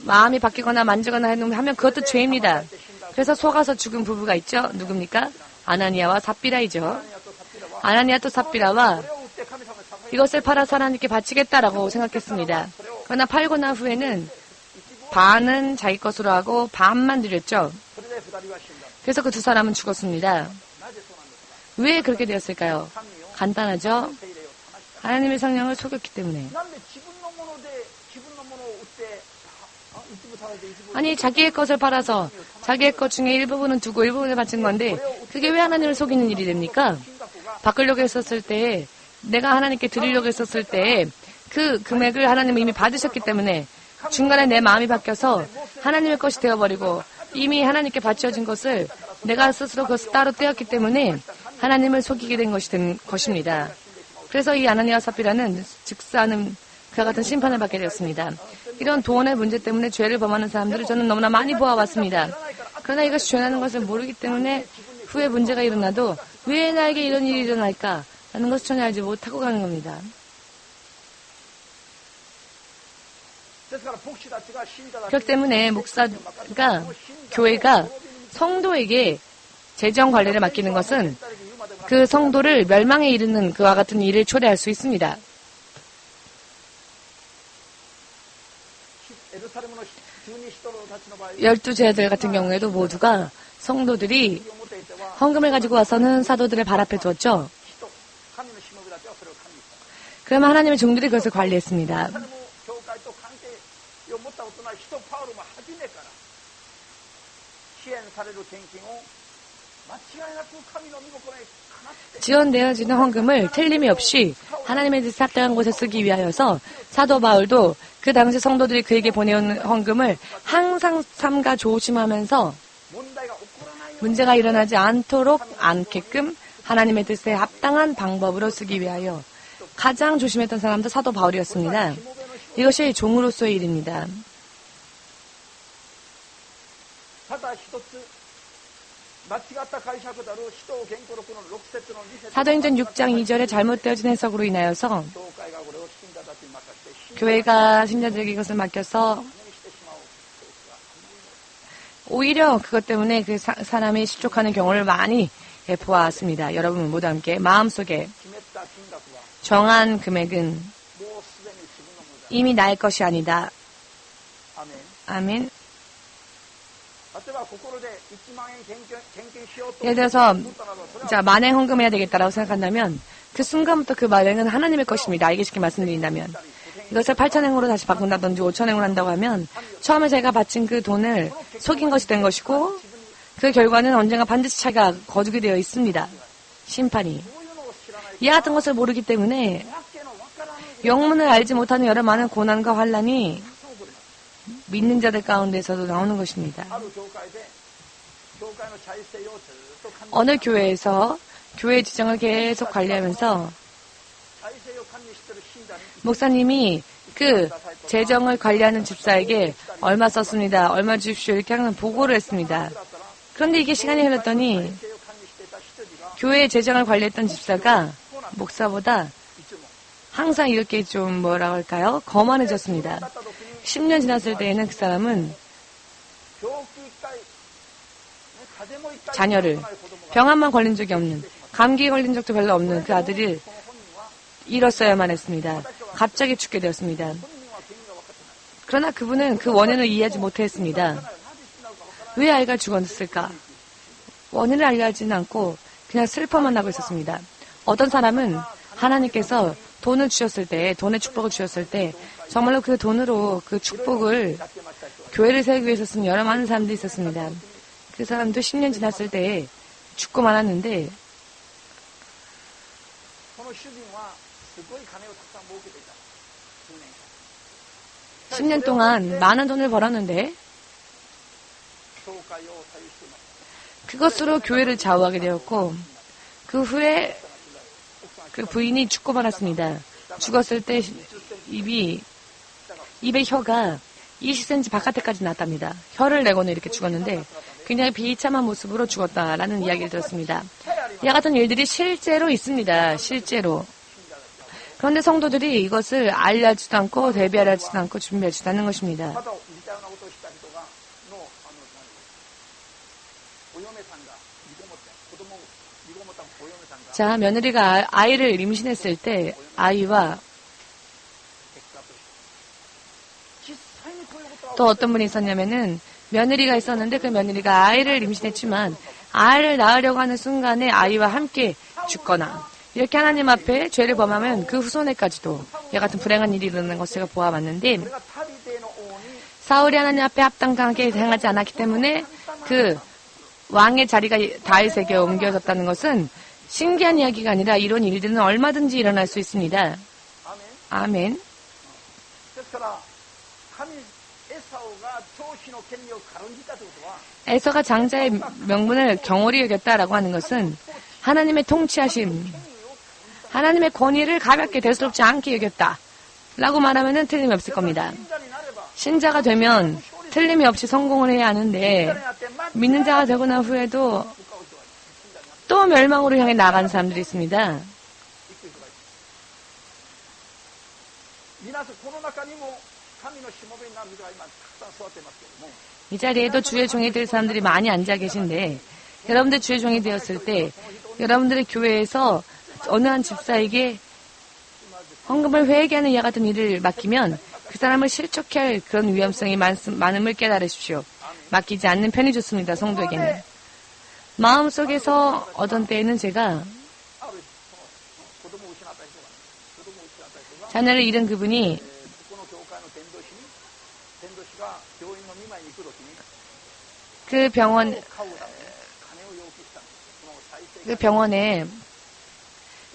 마음이 바뀌거나 만지거나 하면 그것도 죄입니다. 그래서 속아서 죽은 부부가 있죠. 누굽니까? 아나니아와 삽비라이죠. 아나니아 또 삽비라와 이것을 팔아서 하나님께 바치겠다라고 생각했습니다. 그러나 팔고 난 후에는 반은 자기 것으로 하고 반만 드렸죠. 그래서 그 두 사람은 죽었습니다. 왜 그렇게 되었을까요? 간단하죠. 하나님의 성령을 속였기 때문에. 아니, 자기의 것을 팔아서 자기의 것 중에 일부분은 두고 일부분을 바친 건데 그게 왜 하나님을 속이는 일이 됩니까? 바꾸려고 했었을 때, 내가 하나님께 드리려고 했었을 때 그 금액을 하나님은 이미 받으셨기 때문에 중간에 내 마음이 바뀌어서 하나님의 것이 되어버리고 이미 하나님께 바쳐진 것을 내가 스스로 그것을 따로 떼었기 때문에 하나님을 속이게 된 것입니다. 그래서 이 아나니아와 삽비라는 즉사하는 그와 같은 심판을 받게 되었습니다. 이런 돈의 문제 때문에 죄를 범하는 사람들을 저는 너무나 많이 보아왔습니다. 그러나 이것이 죄라는 것을 모르기 때문에 후에 문제가 일어나도 왜 나에게 이런 일이 일어날까? 라는 것을 전혀 알지 못하고 가는 겁니다. 그렇기 때문에 교회가 성도에게 재정 관리를 맡기는 것은 그 성도를 멸망에 이르는 그와 같은 일을 초래할 수 있습니다. 열두 제자들 같은 경우에도 모두가 성도들이 헌금을 가지고 와서는 사도들의 발 앞에 두었죠. 그러면 하나님의 종들이 그것을 관리했습니다. 지원되어지는 헌금을 틀림이 없이 하나님의 뜻에 합당한 곳에 쓰기 위하여서 사도 바울도 그 당시 성도들이 그에게 보내온 헌금을 항상 삼가 조심하면서 문제가 일어나지 않게끔 하나님의 뜻에 합당한 방법으로 쓰기 위하여 가장 조심했던 사람도 사도 바울이었습니다. 이것이 종으로서의 일입니다. 사도행전 6장 2절에 잘못되어진 해석으로 인하여서 교회가 신자들에게 이것을 맡겨서 오히려 그것 때문에 그 사람이 실족하는 경우를 많이 보아왔습니다. 여러분 모두 함께 마음속에 정한 금액은 이미 나의 것이 아니다. 아멘. 예를 들어서 자 만행 헌금해야 되겠다라고 생각한다면 그 순간부터 그 만행은 하나님의 것입니다. 알기 쉽게 말씀드린다면 이것을 8,000행으로 다시 바꾼다든지 5,000행으로 한다고 하면 처음에 제가 바친 그 돈을 속인 것이 된 것이고 그 결과는 언젠가 반드시 자기가 거두게 되어 있습니다. 심판이. 이와 같은 것을 모르기 때문에 영문을 알지 못하는 여러 많은 고난과 환란이 믿는 자들 가운데서도 나오는 것입니다. 어느 교회에서 교회 지정을 계속 관리하면서 목사님이 그 재정을 관리하는 집사에게 얼마 썼습니다. 얼마 주십시오. 이렇게 항상 보고를 했습니다. 그런데 이게 시간이 흘렀더니 교회의 재정을 관리했던 집사가 목사보다 항상 이렇게 좀 뭐라고 할까요? 거만해졌습니다. 10년 지났을 때에는 그 사람은 자녀를 병환만 걸린 적이 없는 감기에 걸린 적도 별로 없는 그 아들을 잃었어야만 했습니다. 갑자기 죽게 되었습니다. 그러나 그분은 그 원인을 이해하지 못했습니다. 왜 아이가 죽었을까? 원인을 알려하지는 않고 그냥 슬퍼만 하고 있었습니다. 어떤 사람은 하나님께서 돈을 주셨을 때, 돈의 축복을 주셨을 때 정말로 그 돈으로 그 축복을 교회를 세우기 위해서 쓴 여러 많은 사람들이 있었습니다. 그 사람도 10년 지났을 때 죽고 말았는데 10년 동안 많은 돈을 벌었는데 그것으로 교회를 좌우하게 되었고 그 후에 그 부인이 죽고 말았습니다. 죽었을 때 입의 혀가 20cm 바깥에까지 났답니다. 혀를 내고는 이렇게 죽었는데 굉장히 비참한 모습으로 죽었다라는 이야기를 들었습니다. 이와 같은 일들이 실제로 있습니다. 실제로. 그런데 성도들이 이것을 알려지도 않고 대비하지도 않고 준비하지도 않는 것입니다. 자, 며느리가 아이를 임신했을 때 아이와 또 어떤 분이 있었냐면은 며느리가 있었는데 그 며느리가 아이를 임신했지만 아이를 낳으려고 하는 순간에 아이와 함께 죽거나 이렇게 하나님 앞에 죄를 범하면 그 후손에까지도 이와 같은 불행한 일이 일어나는 것을 제가 보아봤는데 사울이 하나님 앞에 합당하게 행하지 않았기 때문에 그 왕의 자리가 다윗에게 옮겨졌다는 것은 신기한 이야기가 아니라 이런 일들은 얼마든지 일어날 수 있습니다. 아멘. 에서가 장자의 명분을 경홀히 여겼다라고 하는 것은 하나님의 통치하심, 하나님의 권위를 가볍게 대수롭지 않게 여겼다 라고 말하면 틀림이 없을 겁니다. 신자가 되면 틀림이 없이 성공을 해야 하는데 믿는 자가 되고 난 후에도 또 멸망으로 향해 나가는 사람들이 있습니다. 이 자리에도 주의 종이 될 사람들이 많이 앉아 계신데 여러분들 주의 종이 되었을 때 여러분들의 교회에서 어느 한 집사에게 헌금을 회개하는 이와 같은 일을 맡기면 그 사람을 실족해 할 그런 위험성이 많음을 깨달으십시오. 맡기지 않는 편이 좋습니다. 성도에게는. 마음속에서 어떤 때에는 제가 자녀를 잃은 그분이 그 병원에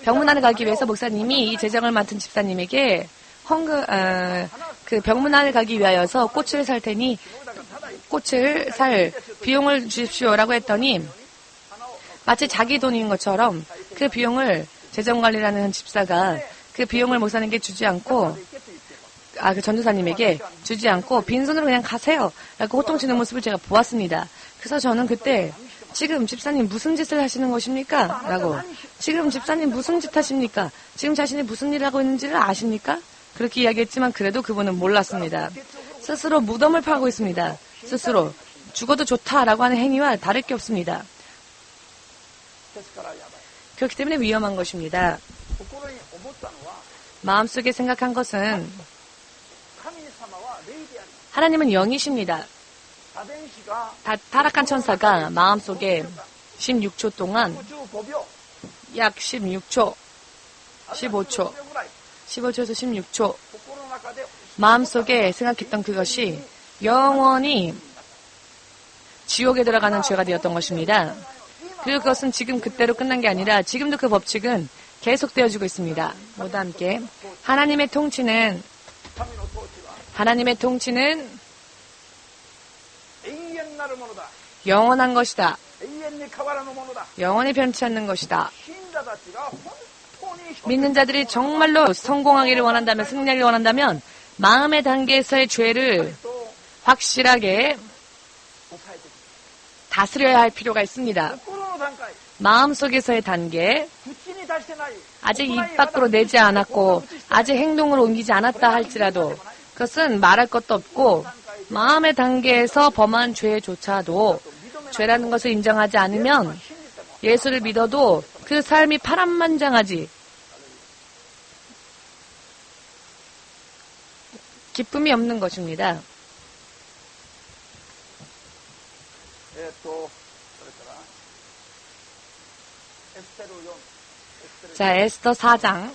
병문안을 가기 위해서 목사님이 이 재정을 맡은 집사님에게 그 병문안을 가기 위하여서 꽃을 살 테니 꽃을 살 비용을 주십시오라고 했더니 마치 자기 돈인 것처럼 그 비용을 재정관리라는 집사가 그 비용을 목사님께 주지 않고 그 전도사님에게 주지 않고 빈손으로 그냥 가세요 라고 호통치는 모습을 제가 보았습니다. 그래서 저는 그때 지금 집사님 무슨 짓을 하시는 것입니까? 라고 지금 집사님 무슨 짓 하십니까? 지금 자신이 무슨 일을 하고 있는지를 아십니까? 그렇게 이야기했지만 그래도 그분은 몰랐습니다. 스스로 무덤을 파고 있습니다. 스스로 죽어도 좋다라고 하는 행위와 다를 게 없습니다. 그렇기 때문에 위험한 것입니다. 마음속에 생각한 것은 하나님은 영이십니다. 타락한 천사가 마음속에 16초 동안 약 15초에서 16초 마음속에 생각했던 그것이 영원히 지옥에 들어가는 죄가 되었던 것입니다. 그리고 그것은 지금 그때로 끝난 게 아니라 지금도 그 법칙은 계속되어지고 있습니다. 모두 함께 하나님의 통치는 영원한 것이다. 영원히 변치 않는 것이다. 믿는 자들이 정말로 성공하기를 원한다면, 승리하기를 원한다면 마음의 단계에서의 죄를 확실하게 다스려야 할 필요가 있습니다. 마음속에서의 단계, 아직 입 밖으로 내지 않았고 아직 행동으로 옮기지 않았다 할지라도 그것은 말할 것도 없고 마음의 단계에서 범한 죄조차도 죄라는 것을 인정하지 않으면 예수를 믿어도 그 삶이 파란만장하지 기쁨이 없는 것입니다. 자, 에스더 4장.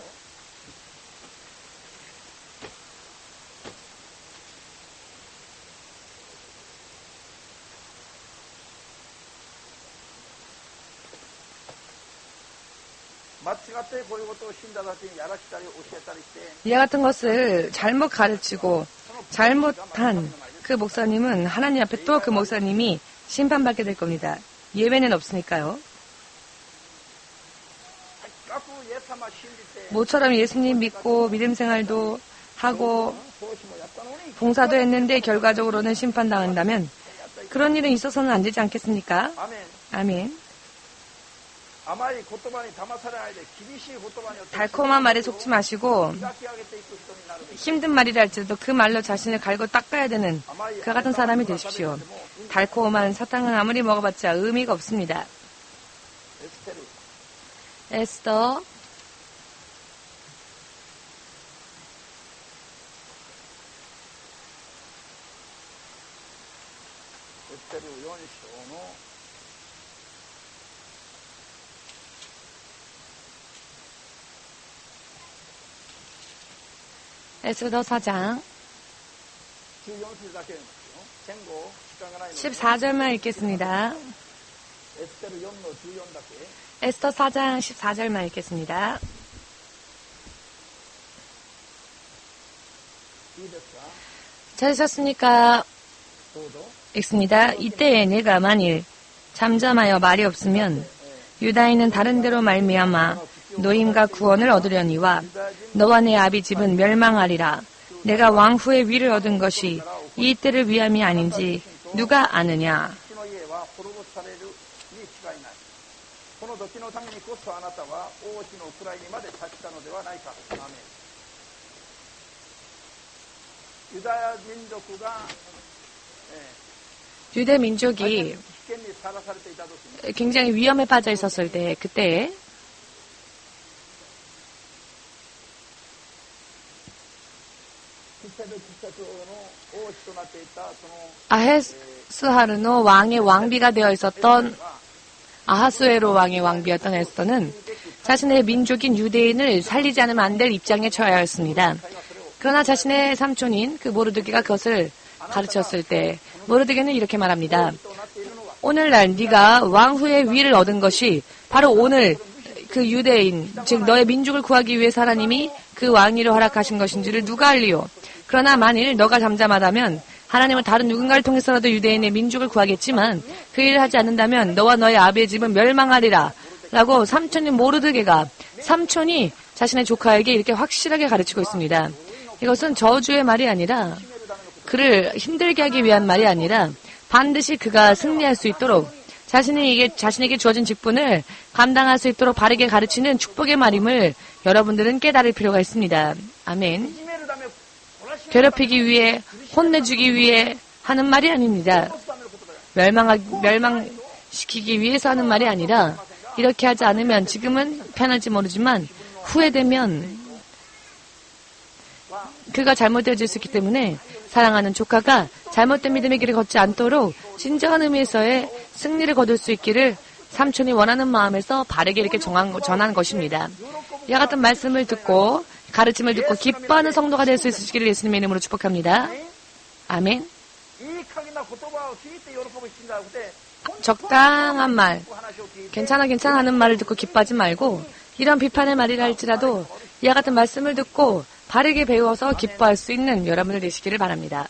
이와 같은 것을 잘못 가르치고 잘못한 그 목사님은 하나님 앞에 또 그 목사님이 심판받게 될 겁니다. 예외는 없으니까요. 모처럼 예수님 믿고 믿음 생활도 하고 봉사도 했는데 결과적으로는 심판당한다면 그런 일은 있어서는 안 되지 않겠습니까? 아멘. 달콤한 말에 속지 마시고 힘든 말이라 할지라도 그 말로 자신을 갈고 닦아야 되는 그 같은 사람이 되십시오. 달콤한 사탕은 아무리 먹어봤자 의미가 없습니다. 에스더 4장 14절만 읽겠습니다. 에스더 4장 14절만 읽겠습니다. 찾으셨습니까? 읽습니다. 이때에 내가 만일 잠잠하여 말이 없으면 유다인은 다른 데로 말미암아 노임과 구원을 얻으려니와 너와 내 아비 집은 멸망하리라. 내가 왕 후의 위를 얻은 것이 이 때를 위함이 아닌지 누가 아느냐. 유대 민족이 굉장히 위험에 빠져 있었을 때, 그때 아하스하르노 왕의 왕비가 되어 있었던 아하수에로 왕의 왕비였던 에스더는 자신의 민족인 유대인을 살리지 않으면 안 될 입장에 처해야 했습니다. 그러나 자신의 삼촌인 그 모르드게가 그것을 가르쳤을 때 모르드게는 이렇게 말합니다. 오늘날 네가 왕 후의 위를 얻은 것이 바로 오늘 그 유대인, 즉 너의 민족을 구하기 위해 하나님이 그 왕위를 허락하신 것인지를 누가 알리요. 그러나 만일 너가 잠잠하다면 하나님은 다른 누군가를 통해서라도 유대인의 민족을 구하겠지만 그 일을 하지 않는다면 너와 너의 아비의 집은 멸망하리라 라고 삼촌인 모르드게가 삼촌이 자신의 조카에게 이렇게 확실하게 가르치고 있습니다. 이것은 저주의 말이 아니라 그를 힘들게 하기 위한 말이 아니라 반드시 그가 승리할 수 있도록 자신에게 주어진 직분을 감당할 수 있도록 바르게 가르치는 축복의 말임을 여러분들은 깨달을 필요가 있습니다. 아멘. 괴롭히기 위해, 혼내주기 위해 하는 말이 아닙니다. 멸망시키기 위해서 하는 말이 아니라 이렇게 하지 않으면 지금은 편할지 모르지만 후회되면 그가 잘못되어질 수 있기 때문에 사랑하는 조카가 잘못된 믿음의 길을 걷지 않도록 진정한 의미에서의 승리를 거둘 수 있기를 삼촌이 원하는 마음에서 바르게 이렇게 전한 것입니다. 이와 같은 말씀을 듣고 가르침을 듣고 기뻐하는 성도가 될 수 있으시기를 예수님의 이름으로 축복합니다. 아멘. 적당한 말, 괜찮아 하는 말을 듣고 기뻐하지 말고 이런 비판의 말이라 할지라도 이와 같은 말씀을 듣고 바르게 배워서 기뻐할 수 있는 여러분들 되시기를 바랍니다.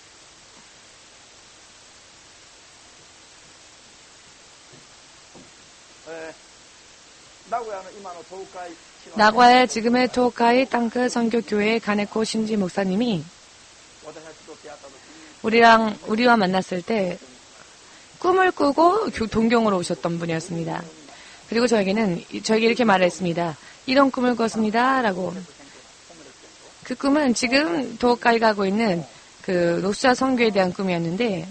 나고야의 지금의 토호카이 땅끝 선교교회 가네코 신지 목사님이 우리와 만났을 때 꿈을 꾸고 동경으로 오셨던 분이었습니다. 그리고 저에게 이렇게 말했습니다. 이런 꿈을 꿨습니다. 라고. 그 꿈은 지금 토호카이가 하고 있는 그 노스아 선교에 대한 꿈이었는데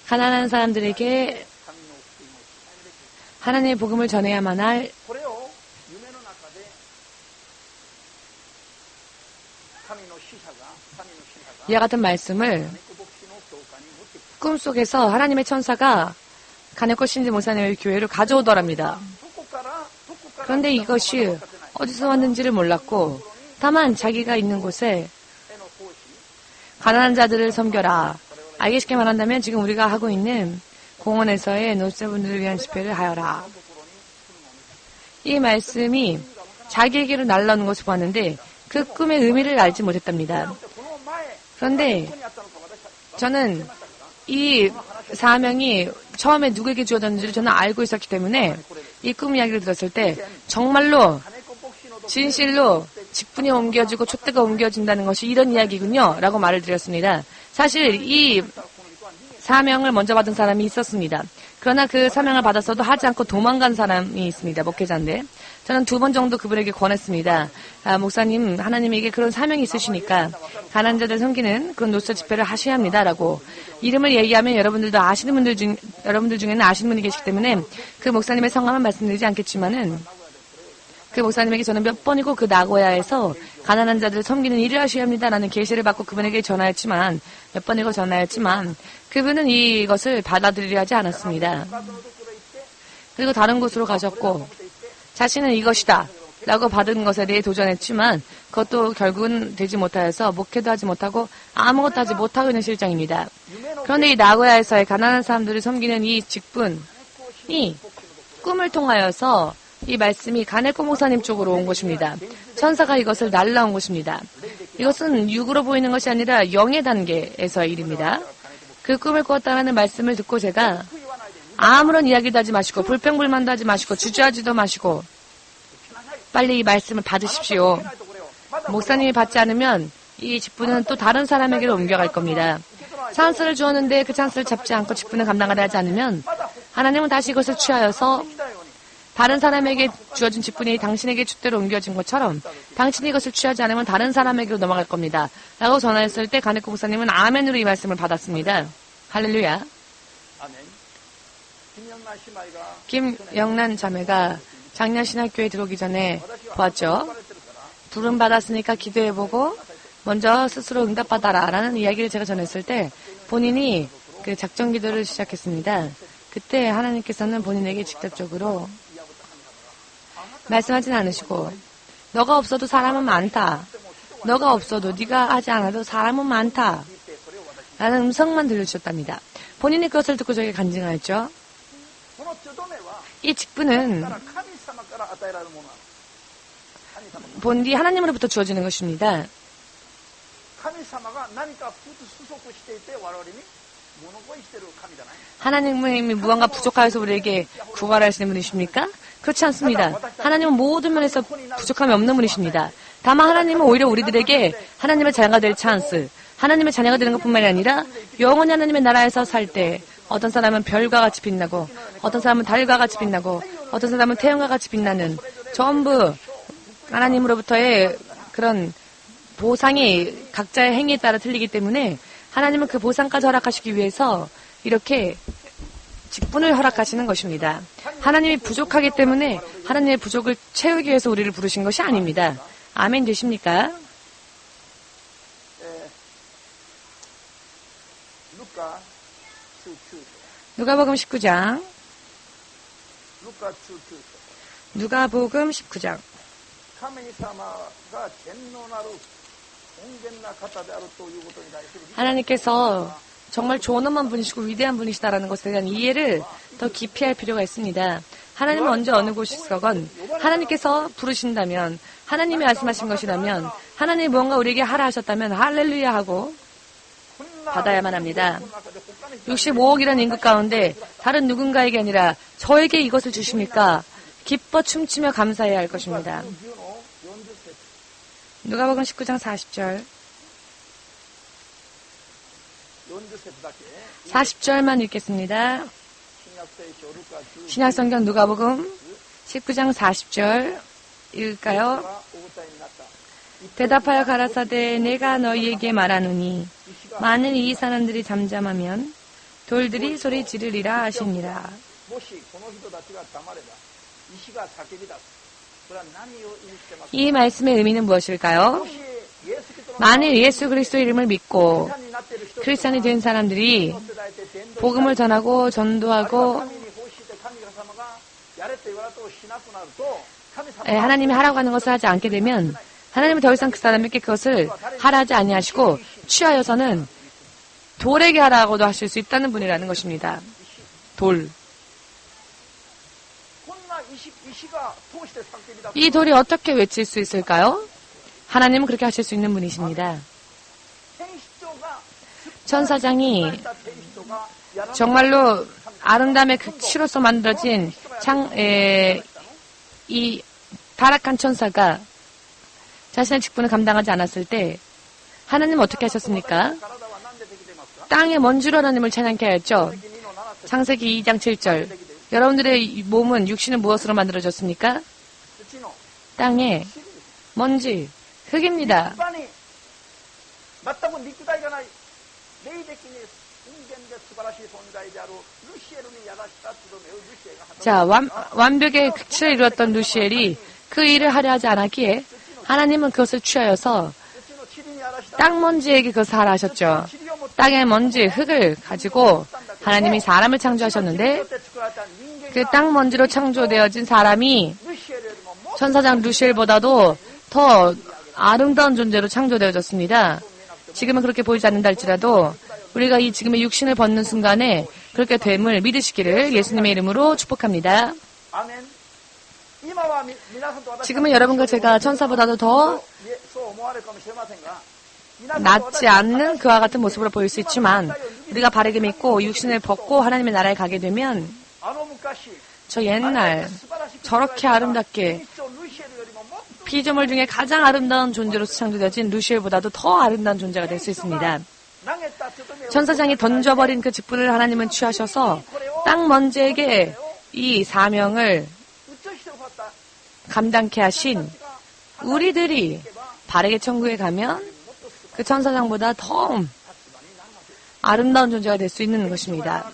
가난한 사람들에게 하나님의 복음을 전해야만 할 이와 같은 말씀을 꿈속에서 하나님의 천사가 가네코 신지 목사님의 교회로 가져오더랍니다. 그런데 이것이 어디서 왔는지를 몰랐고 다만 자기가 있는 곳에 가난한 자들을 섬겨라. 알기 쉽게 말한다면 지금 우리가 하고 있는 공원에서의 노쇠분들을 위한 집회를 하여라. 이 말씀이 자기에게로 날라오는 것을 보았는데 그 꿈의 의미를 알지 못했답니다. 그런데 저는 이 사명이 처음에 누구에게 주어졌는지를 저는 알고 있었기 때문에 이 꿈 이야기를 들었을 때 정말로 진실로 직분이 옮겨지고 촛대가 옮겨진다는 것이 이런 이야기군요 라고 말을 드렸습니다. 사실 이 사명을 먼저 받은 사람이 있었습니다. 그러나 그 사명을 받았어도 하지 않고 도망간 사람이 있습니다. 목회자인데 저는 2번 정도 그분에게 권했습니다. 목사님, 하나님에게 그런 사명이 있으시니까 가난한 자들 섬기는 그런 노스 집회를 하셔야 합니다라고. 이름을 얘기하면 여러분들 중에는 아시는 분이 계시기 때문에 그 목사님의 성함은 말씀드리지 않겠지만은 그 목사님에게 저는 몇 번이고 그 나고야에서 가난한 자들을 섬기는 일을 하셔야 합니다라는 계시를 받고 그분에게 전화했지만 몇 번이고 전화했지만 그분은 이것을 받아들이려 하지 않았습니다. 그리고 다른 곳으로 가셨고 자신은 이것이다 라고 받은 것에 대해 도전했지만 그것도 결국은 되지 못하여서 목회도 하지 못하고 아무것도 하지 못하고 있는 실정입니다. 그런데 이 나고야에서의 가난한 사람들을 섬기는 이 직분이 꿈을 통하여서 이 말씀이 가네코 목사님 쪽으로 온 것입니다. 천사가 이것을 날라온 것입니다. 이것은 육으로 보이는 것이 아니라 영의 단계에서의 일입니다. 그 꿈을 꾸었다는 말씀을 듣고 제가 아무런 이야기도 하지 마시고 불평불만도 하지 마시고 주저하지도 마시고 빨리 이 말씀을 받으십시오. 목사님이 받지 않으면 이 직분은 또 다른 사람에게로 옮겨갈 겁니다. 찬스를 주었는데 그 찬스를 잡지 않고 직분을 감당하려 하지 않으면 하나님은 다시 이것을 취하여서 다른 사람에게 주어진 직분이 당신에게 주대로 옮겨진 것처럼 당신이 이것을 취하지 않으면 다른 사람에게로 넘어갈 겁니다. 라고 전화했을 때 가네코 목사님은 아멘으로 이 말씀을 받았습니다. 할렐루야. 김영란 자매가 작년 신학교에 들어오기 전에 보았죠. 부름 받았으니까 기도해보고 먼저 스스로 응답받아라 라는 이야기를 제가 전했을 때 본인이 그 작정 기도를 시작했습니다. 그때 하나님께서는 본인에게 직접적으로 말씀하진 않으시고 너가 없어도 사람은 많다. 너가 없어도 네가 하지 않아도 사람은 많다. 라는 음성만 들려주셨답니다. 본인이 그것을 듣고 저에게 간증하였죠. 이 직분은 본디 하나님으로부터 주어지는 것입니다. 하나님이 무언가 부족하여서 우리에게 구걸하시는 분이십니까? 그렇지 않습니다. 하나님은 모든 면에서 부족함이 없는 분이십니다. 다만 하나님은 오히려 우리들에게 하나님의 자녀가 될 찬스, 하나님의 자녀가 되는 것뿐만이 아니라 영원히 하나님의 나라에서 살 때 어떤 사람은 별과 같이 빛나고 어떤 사람은 달과 같이 빛나고 어떤 사람은 태양과 같이 빛나는 전부 하나님으로부터의 그런 보상이 각자의 행위에 따라 틀리기 때문에 하나님은 그 보상까지 허락하시기 위해서 이렇게 직분을 허락하시는 것입니다. 하나님이 부족하기 때문에 하나님의 부족을 채우기 위해서 우리를 부르신 것이 아닙니다. 아멘 되십니까? 누가복음 19장. 누가복음 19장. 하나님께서 정말 존엄한 분이시고 위대한 분이시다라는 것에 대한 이해를 더 깊이 할 필요가 있습니다. 하나님은 언제 어느 곳이서건 하나님께서 부르신다면 하나님이 말씀하신 것이라면 하나님이 무언가 우리에게 하라 하셨다면 할렐루야 하고 받아야만 합니다. 65억이라는 인구 가운데 다른 누군가에게 아니라 저에게 이것을 주십니까? 기뻐 춤추며 감사해야 할 것입니다. 누가복음 19장 40절 40절만 읽겠습니다. 신약성경 누가복음 19장 40절 읽을까요? 대답하여 가라사대 내가 너희에게 말하노니 만일 이 사람들이 잠잠하면 돌들이 소리 지르리라 하시니라. 이 말씀의 의미는 무엇일까요? 만일 예수 그리스도 이름을 믿고 크리스찬이 된 사람들이 복음을 전하고 전도하고 하나님이 하라고 하는 것을 하지 않게 되면 하나님은 더 이상 그 사람에게 그것을 하라 하지 아니하시고 취하여서는 돌에게 하라고도 하실 수 있다는 분이라는 것입니다. 돌. 이 돌이 어떻게 외칠 수 있을까요? 하나님은 그렇게 하실 수 있는 분이십니다. 천사장이 정말로 아름다움의 극치로서 만들어진 이 타락한 천사가 자신의 직분을 감당하지 않았을 때 하나님은 어떻게 하셨습니까? 땅의 먼지로 하나님을 찬양케 하였죠. 창세기 2장 7절. 여러분들의 몸은 육신은 무엇으로 만들어졌습니까? 땅의 먼지, 흙입니다. 자, 완벽의 극치를 이루었던 루시엘이 그 일을 하려 하지 않았기에 하나님은 그것을 취하여서 땅 먼지에게 그것을 하라 하셨죠. 땅의 먼지, 흙을 가지고 하나님이 사람을 창조하셨는데 그 땅 먼지로 창조되어진 사람이 천사장 루시엘보다도 더 아름다운 존재로 창조되어졌습니다. 지금은 그렇게 보이지 않는다 할지라도 우리가 이 지금의 육신을 벗는 순간에 그렇게 됨을 믿으시기를 예수님의 이름으로 축복합니다. 지금은 여러분과 제가 천사보다도 더 낫지 않는 그와 같은 모습으로 보일 수 있지만 우리가 바르게 믿고 육신을 벗고 하나님의 나라에 가게 되면 저 옛날 저렇게 아름답게 피조물 중에 가장 아름다운 존재로서 창조되어진 루시엘보다도 더 아름다운 존재가 될 수 있습니다. 천사장이 던져버린 그 직분을 하나님은 취하셔서 땅 먼지에게 이 사명을 감당케 하신 우리들이 바르게 천국에 가면 그 천사장보다 더 아름다운 존재가 될 수 있는 것입니다.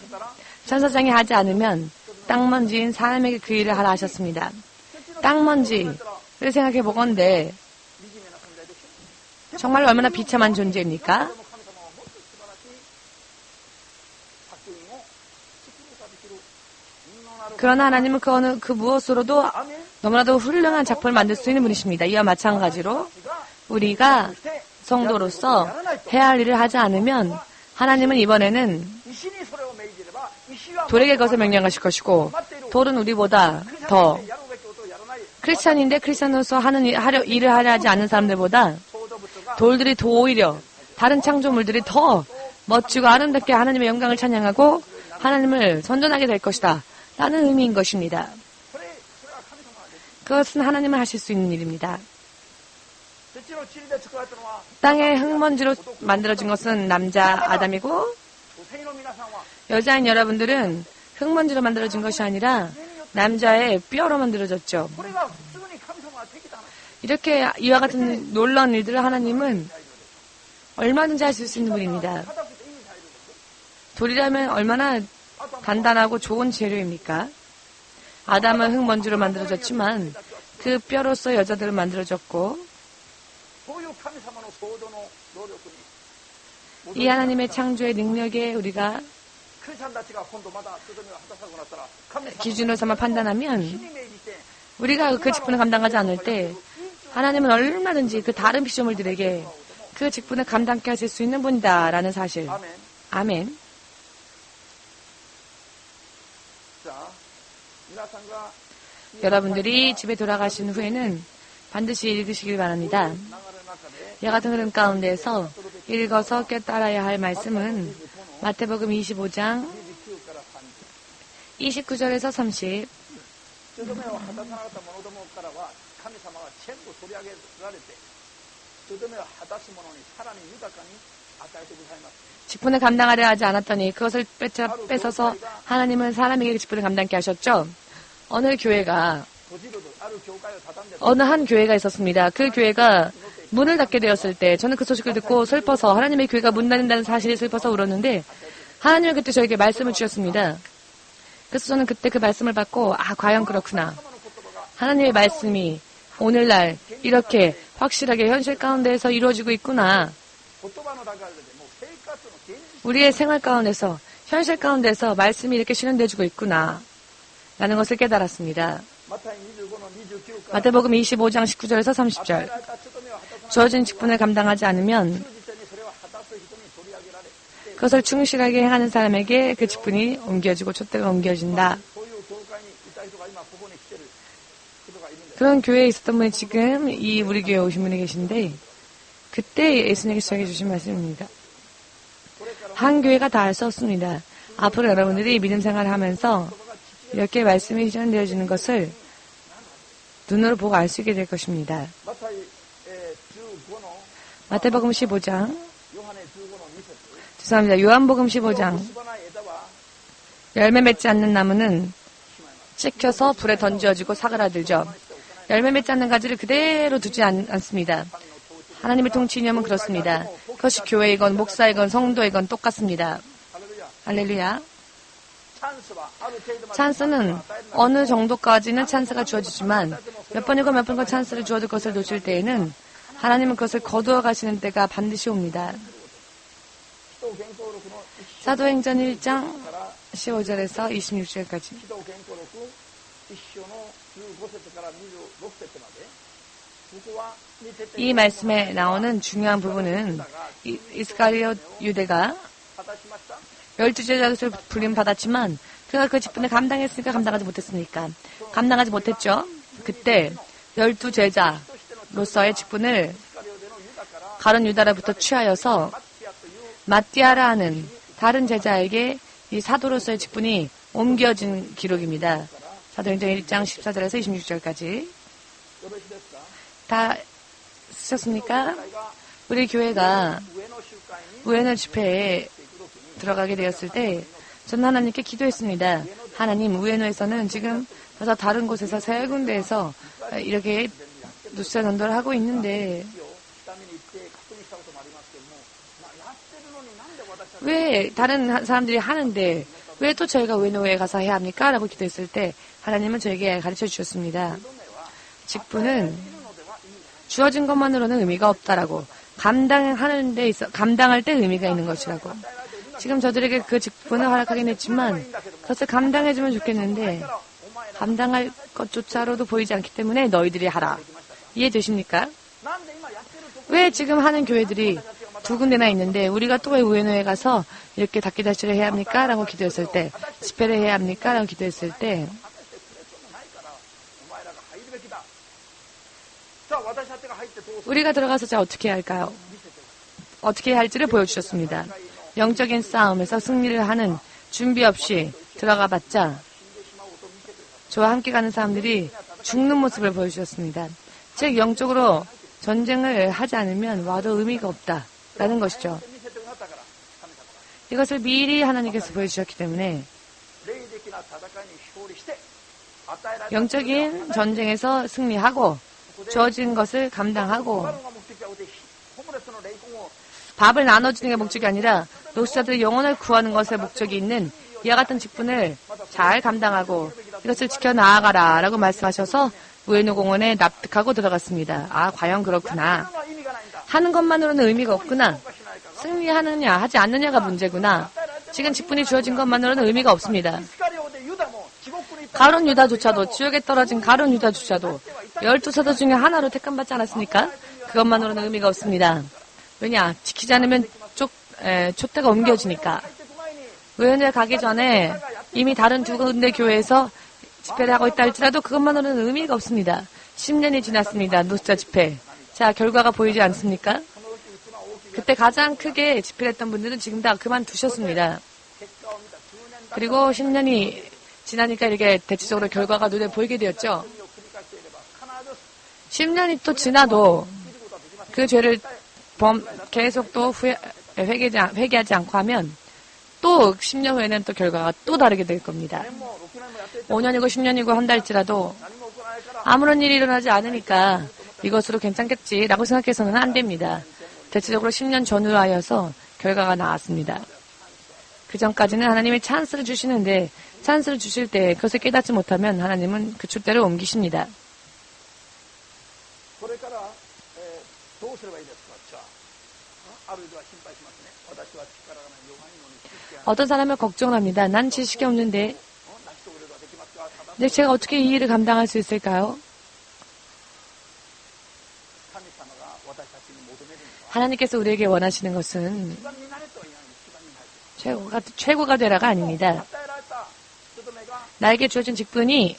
천사장이 하지 않으면 땅먼지인 사람에게 그 일을 하라 하셨습니다. 땅먼지를 생각해 보건대 정말 얼마나 비참한 존재입니까? 그러나 하나님은 그 무엇으로도 너무나도 훌륭한 작품을 만들 수 있는 분이십니다. 이와 마찬가지로 우리가 성도로서 해야 할 일을 하지 않으면 하나님은 이번에는 돌에게 그것을 명령하실 것이고 돌은 우리보다 더 크리스찬인데 크리스찬으로서 일을 하려 하지 않는 사람들보다 돌들이 더 오히려 다른 창조물들이 더 멋지고 아름답게 하나님의 영광을 찬양하고 하나님을 선전하게 될 것이다 라는 의미인 것입니다. 그것은 하나님은 하실 수 있는 일입니다. 땅의 흙먼지로 만들어진 것은 남자 아담이고 여자인 여러분들은 흙먼지로 만들어진 것이 아니라 남자의 뼈로 만들어졌죠. 이렇게 이와 같은 놀라운 일들을 하나님은 얼마든지 하실 수 있는 분입니다. 돌이라면 얼마나 단단하고 좋은 재료입니까? 아담은 흙먼지로 만들어졌지만 그 뼈로서 여자들을 만들어졌고 이 하나님의 창조의 능력에 우리가 기준으로 삼아 판단하면 우리가 그 직분을 감당하지 않을 때 하나님은 얼마든지 그 다른 피조물들에게 그 직분을 감당케 하실 수 있는 분이다라는 사실. 아멘. 여러분들이 집에 돌아가신 후에는 반드시 읽으시길 바랍니다. 이와 같은 흐름 가운데에서 읽어서 깨달아야 할 말씀은 마태복음 25장 29절에서 30. 직분을 감당하려 하지 않았더니 그것을 뺏어서 하나님은 사람에게 직분을 감당케 하셨죠. 어느 한 교회가 있었습니다. 그 교회가 문을 닫게 되었을 때 저는 그 소식을 듣고 슬퍼서 하나님의 교회가 문 닫는다는 사실에 슬퍼서 울었는데 하나님은 그때 저에게 말씀을 주셨습니다. 그래서 저는 그때 그 말씀을 받고 과연 그렇구나. 하나님의 말씀이 오늘날 이렇게 확실하게 현실 가운데에서 이루어지고 있구나. 우리의 생활 가운데서 현실 가운데서 말씀이 이렇게 실현되어지고 있구나. 라는 것을 깨달았습니다. 마태복음 25장 19절에서 30절. 주어진 직분을 감당하지 않으면 그것을 충실하게 행하는 사람에게 그 직분이 옮겨지고 촛대가 옮겨진다. 그런 교회에 있었던 분이 지금 우리 교회에 오신 분이 계신데 그때 예수님께 시작해 주신 말씀입니다. 한 교회가 다 할 수 없습니다. 앞으로 여러분들이 믿음 생활을 하면서 이렇게 말씀이 실현되어지는 것을 눈으로 보고 알 수 있게 될 것입니다. 마태복음 15장 죄송합니다. 요한복음 15장 열매 맺지 않는 나무는 찍혀서 불에 던져지고 사그라들죠. 열매 맺지 않는 가지를 그대로 두지 않습니다. 하나님의 통치념은 그렇습니다. 그것이 교회이건 목사이건 성도이건 똑같습니다. 할렐루야. 찬스는 어느 정도까지는 찬스가 주어지지만 몇 번이고 몇 번이고 찬스를 주어줄 것을 놓칠 때에는 하나님은 그것을 거두어 가시는 때가 반드시 옵니다. 사도행전 1장 15절에서 26절까지. 이 말씀에 나오는 중요한 부분은 이스카리옷 유대가 12제자를 불림 받았지만 그가 그 직분을 감당했으니까 감당하지 못했습니까? 감당하지 못했죠. 그때 12 제자로서의 직분을 가룟 유다로부터 취하여서 마띠아라 하는 다른 제자에게 이 사도로서의 직분이 옮겨진 기록입니다. 사도행전 1장 14절에서 26절까지. 다 쓰셨습니까? 우리 교회가 우에노 집회에 들어가게 되었을 때 저는 하나님께 기도했습니다. 하나님, 우에노에서는 지금 그래서 다른 곳에서 세 군데에서 이렇게 누수자 전도를 하고 있는데 왜 다른 사람들이 하는데 왜 또 저희가 우에노에 가서 해야 합니까? 라고 기도했을 때 하나님은 저에게 가르쳐 주셨습니다. 직분은 주어진 것만으로는 의미가 없다라고, 감당할 때 의미가 있는 것이라고. 지금 저들에게 그 직분을 허락하긴 했지만 그것을 감당해주면 좋겠는데 감당할 것조차로도 보이지 않기 때문에 너희들이 하라. 이해되십니까? 왜 지금 하는 교회들이 두 군데나 있는데 우리가 또 왜 우에노에 가서 이렇게 닭기다시를 해야 합니까? 라고 기도했을 때, 집회를 해야 합니까? 라고 기도했을 때 우리가 들어가서 자 어떻게 해야 할까요? 어떻게 해야 할지를 보여주셨습니다. 영적인 싸움에서 승리를 하는 준비 없이 들어가 봤자 저와 함께 가는 사람들이 죽는 모습을 보여주셨습니다. 즉 영적으로 전쟁을 하지 않으면 와도 의미가 없다라는 것이죠. 이것을 미리 하나님께서 보여주셨기 때문에 영적인 전쟁에서 승리하고 주어진 것을 감당하고 밥을 나눠주는 게 목적이 아니라 노숙자들의 영혼을 구하는 것에 목적이 있는 이와 같은 직분을 잘 감당하고 이것을 지켜나아가라 라고 말씀하셔서 우에노 공원에 납득하고 들어갔습니다. 아, 과연 그렇구나. 하는 것만으로는 의미가 없구나. 승리하느냐 하지 않느냐가 문제구나. 지금 직분이 주어진 것만으로는 의미가 없습니다. 가룟 유다조차도, 지옥에 떨어진 가룟 유다조차도 12사도 중에 하나로 택함받지 않았습니까? 그것만으로는 의미가 없습니다. 왜냐? 지키지 않으면 촛대가 옮겨지니까. 우에노에 가기 전에 이미 다른 두 군데 교회에서 집회를 하고 있다 할지라도 그것만으로는 의미가 없습니다. 10년이 지났습니다. 노숙자 집회. 자, 결과가 보이지 않습니까? 그때 가장 크게 집회를 했던 분들은 지금 다 그만두셨습니다. 그리고 10년이 지나니까 이렇게 대체적으로 결과가 눈에 보이게 되었죠. 10년이 또 지나도 그 죄를 계속 또 회개하지 않고 하면 또 10년 후에는 또 결과가 또 다르게 될 겁니다. 5년이고 10년이고 한다 할지라도 아무런 일이 일어나지 않으니까 이것으로 괜찮겠지라고 생각해서는 안 됩니다. 대체적으로 10년 전후로 하여서 결과가 나왔습니다. 그 전까지는 하나님이 찬스를 주시는데 찬스를 주실 때 그것을 깨닫지 못하면 하나님은 그 촛대를 옮기십니다. 어떤 사람은 걱정합니다. 난 지식이 없는데 근데 제가 어떻게 이 일을 감당할 수 있을까요? 하나님께서 우리에게 원하시는 것은 최고가 되라가 아닙니다. 나에게 주어진 직분이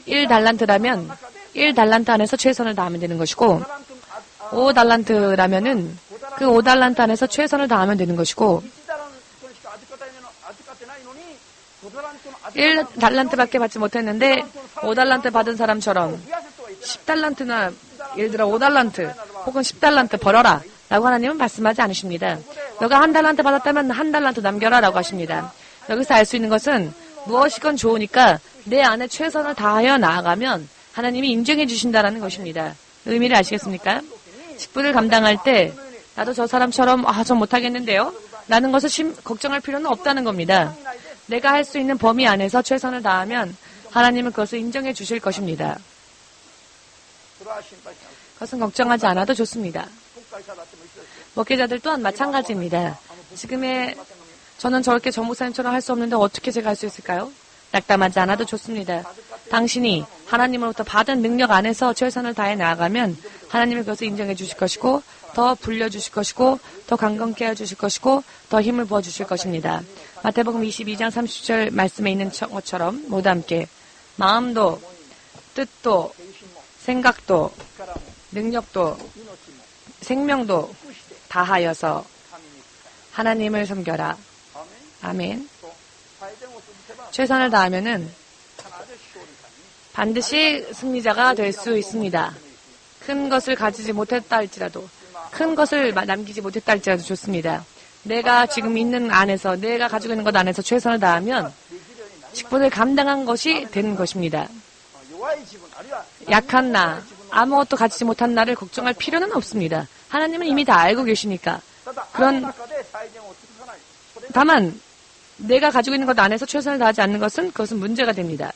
1달란트라면 1달란트 안에서 최선을 다하면 되는 것이고 5달란트라면은 그 5달란트 안에서 최선을 다하면 되는 것이고 1달란트밖에 받지 못했는데 5달란트 받은 사람처럼 10달란트나 예를 들어 5달란트 혹은 10달란트 벌어라 라고 하나님은 말씀하지 않으십니다. 너가 1달란트 받았다면 1달란트 남겨라 라고 하십니다. 여기서 알 수 있는 것은 무엇이건 좋으니까 내 안에 최선을 다하여 나아가면 하나님이 인정해 주신다라는 것입니다. 의미를 아시겠습니까? 직분을 감당할 때 나도 저 사람처럼 전 못하겠는데요? 라는 것을 걱정할 필요는 없다는 겁니다. 내가 할 수 있는 범위 안에서 최선을 다하면 하나님은 그것을 인정해 주실 것입니다. 그것은 걱정하지 않아도 좋습니다. 목회자들 또한 마찬가지입니다. 지금의 저는 저렇게 전목사님처럼 할 수 없는데 어떻게 제가 할 수 있을까요? 낙담하지 않아도 좋습니다. 당신이 하나님으로부터 받은 능력 안에서 최선을 다해 나아가면 하나님이 그것을 인정해 주실 것이고 더 불려주실 것이고 더 강건케 해주실 것이고 더 힘을 부어주실 것입니다. 마태복음 22장 30절 말씀에 있는 것처럼 모두 함께 마음도 뜻도, 생각도, 능력도, 생명도 다하여서 하나님을 섬겨라. 아멘. 최선을 다하면은 반드시 승리자가 될 수 있습니다. 큰 것을 가지지 못했다 할지라도, 큰 것을 남기지 못했다 할지라도 좋습니다. 내가 지금 있는 안에서, 내가 가지고 있는 것 안에서 최선을 다하면 직분을 감당한 것이 되는 것입니다. 약한 나, 아무것도 가지지 못한 나를 걱정할 필요는 없습니다. 하나님은 이미 다 알고 계시니까. 다만 내가 가지고 있는 것 안에서 최선을 다하지 않는 것은 그것은 문제가 됩니다.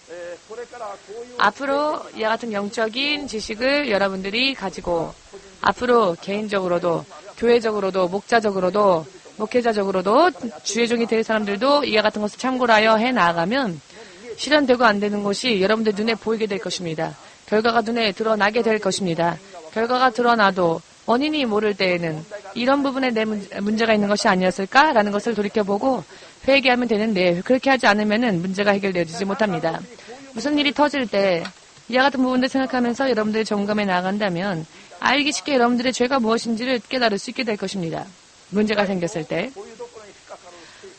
앞으로 이와 같은 영적인 지식을 여러분들이 가지고 앞으로 개인적으로도 교회적으로도 목자적으로도 목회자적으로도 주의 종이 될 사람들도 이와 같은 것을 참고로 하여 해나가면 실현되고 안 되는 것이 여러분들 눈에 보이게 될 것입니다. 결과가 눈에 드러나게 될 것입니다. 결과가 드러나도 원인이 모를 때에는 이런 부분에 내 문제가 있는 것이 아니었을까라는 것을 돌이켜보고 회개하면 되는데 그렇게 하지 않으면 문제가 해결되지 못합니다. 무슨 일이 터질 때 이와 같은 부분들 생각하면서 여러분들이 점검해 나간다면 알기 쉽게 여러분들의 죄가 무엇인지를 깨달을 수 있게 될 것입니다. 문제가 생겼을 때.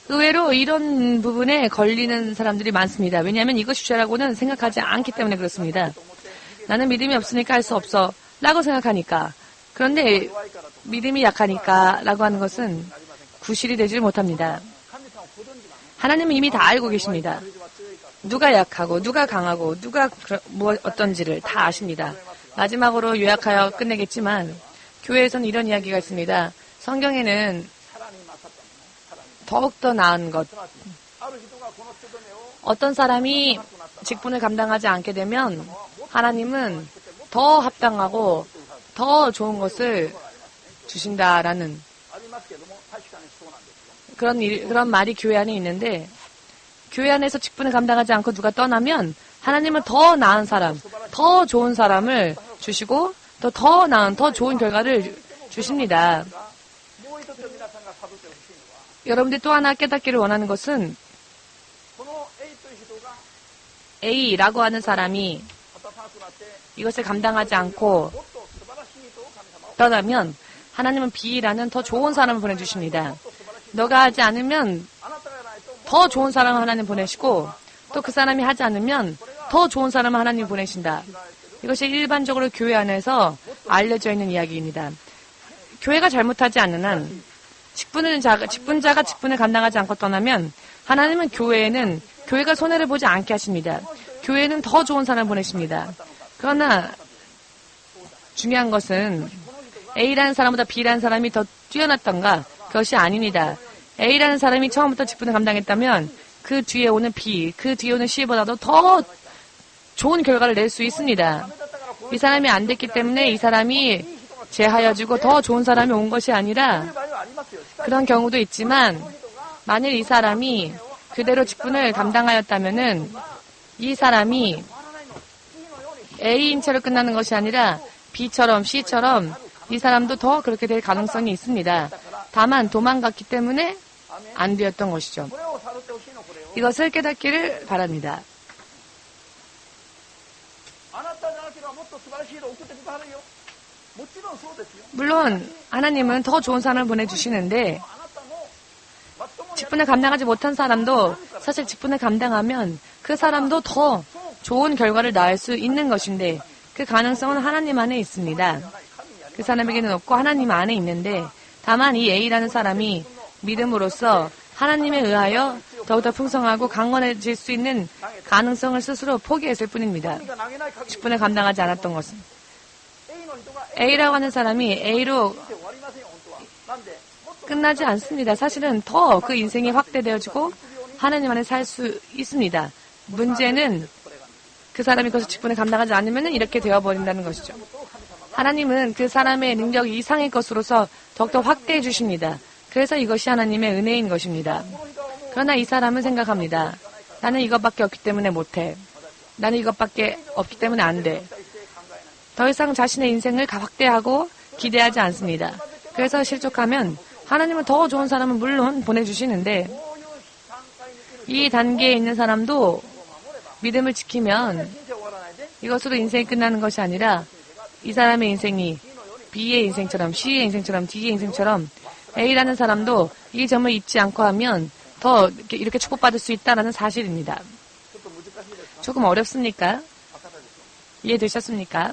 의외로 이런 부분에 걸리는 사람들이 많습니다. 왜냐하면 이것이 죄라고는 생각하지 않기 때문에 그렇습니다. 나는 믿음이 없으니까 할 수 없어 라고 생각하니까. 그런데 믿음이 약하니까 라고 하는 것은 구실이 되지 못합니다. 하나님은 이미 다 알고 계십니다. 누가 약하고 누가 강하고 누가 어떤지를 다 아십니다. 마지막으로 요약하여 끝내겠지만 교회에서는 이런 이야기가 있습니다. 성경에는 더욱더 나은 것. 어떤 사람이 직분을 감당하지 않게 되면 하나님은 더 합당하고 더 좋은 것을 주신다라는 그런 말이 교회 안에 있는데 교회 안에서 직분을 감당하지 않고 누가 떠나면 하나님은 더 나은 사람, 더 좋은 사람을 주시고 더 나은, 더 좋은 결과를 주십니다. 여러분들이 또 하나 깨닫기를 원하는 것은 A라고 하는 사람이 이것을 감당하지 않고 떠나면 하나님은 B라는 더 좋은 사람을 보내주십니다. 너가 하지 않으면 더 좋은 사람을 하나님 보내시고 또 그 사람이 하지 않으면 더 좋은 사람을 하나님 보내신다. 이것이 일반적으로 교회 안에서 알려져 있는 이야기입니다. 교회가 잘못하지 않는 한 직분자가 직분을 감당하지 않고 떠나면 하나님은 교회가 손해를 보지 않게 하십니다. 교회는 더 좋은 사람을 보내십니다. 그러나 중요한 것은 A라는 사람보다 B라는 사람이 더 뛰어났던가? 그것이 아닙니다. A라는 사람이 처음부터 직분을 감당했다면 그 뒤에 오는 B, 그 뒤에 오는 C보다도 더 좋은 결과를 낼 수 있습니다. 이 사람이 안 됐기 때문에 이 사람이 제하여지고 더 좋은 사람이 온 것이 아니라 그런 경우도 있지만 만일 이 사람이 그대로 직분을 감당하였다면은 이 사람이 A인 채로 끝나는 것이 아니라 B처럼 C처럼 이 사람도 더 그렇게 될 가능성이 있습니다. 다만 도망갔기 때문에 안 되었던 것이죠. 이것을 깨닫기를 바랍니다. 물론 하나님은 더 좋은 사람을 보내주시는데 직분을 감당하지 못한 사람도 사실 직분을 감당하면 그 사람도 더 좋은 결과를 낳을 수 있는 것인데 그 가능성은 하나님 안에 있습니다. 그 사람에게는 없고 하나님 안에 있는데 다만 이 A라는 사람이 믿음으로써 하나님에 의하여 더욱더 풍성하고 강건해질 수 있는 가능성을 스스로 포기했을 뿐입니다. 직분을 감당하지 않았던 것은. A라고 하는 사람이 A로 끝나지 않습니다. 사실은 더 그 인생이 확대되어지고 하나님 안에 살 수 있습니다. 문제는 그 사람이 그것을 직분을 감당하지 않으면 이렇게 되어버린다는 것이죠. 하나님은 그 사람의 능력 이상의 것으로서 더욱더 확대해 주십니다. 그래서 이것이 하나님의 은혜인 것입니다. 그러나 이 사람은 생각합니다. 나는 이것밖에 없기 때문에 못해. 나는 이것밖에 없기 때문에 안 돼. 더 이상 자신의 인생을 확대하고 기대하지 않습니다. 그래서 실족하면 하나님은 더 좋은 사람을 물론 보내주시는데 이 단계에 있는 사람도 믿음을 지키면 이것으로 인생이 끝나는 것이 아니라 이 사람의 인생이 B의 인생처럼, C의 인생처럼, D의 인생처럼 A라는 사람도 이 점을 잊지 않고 하면 더 이렇게 축복받을 수 있다는 사실입니다. 조금 어렵습니까? 이해되셨습니까?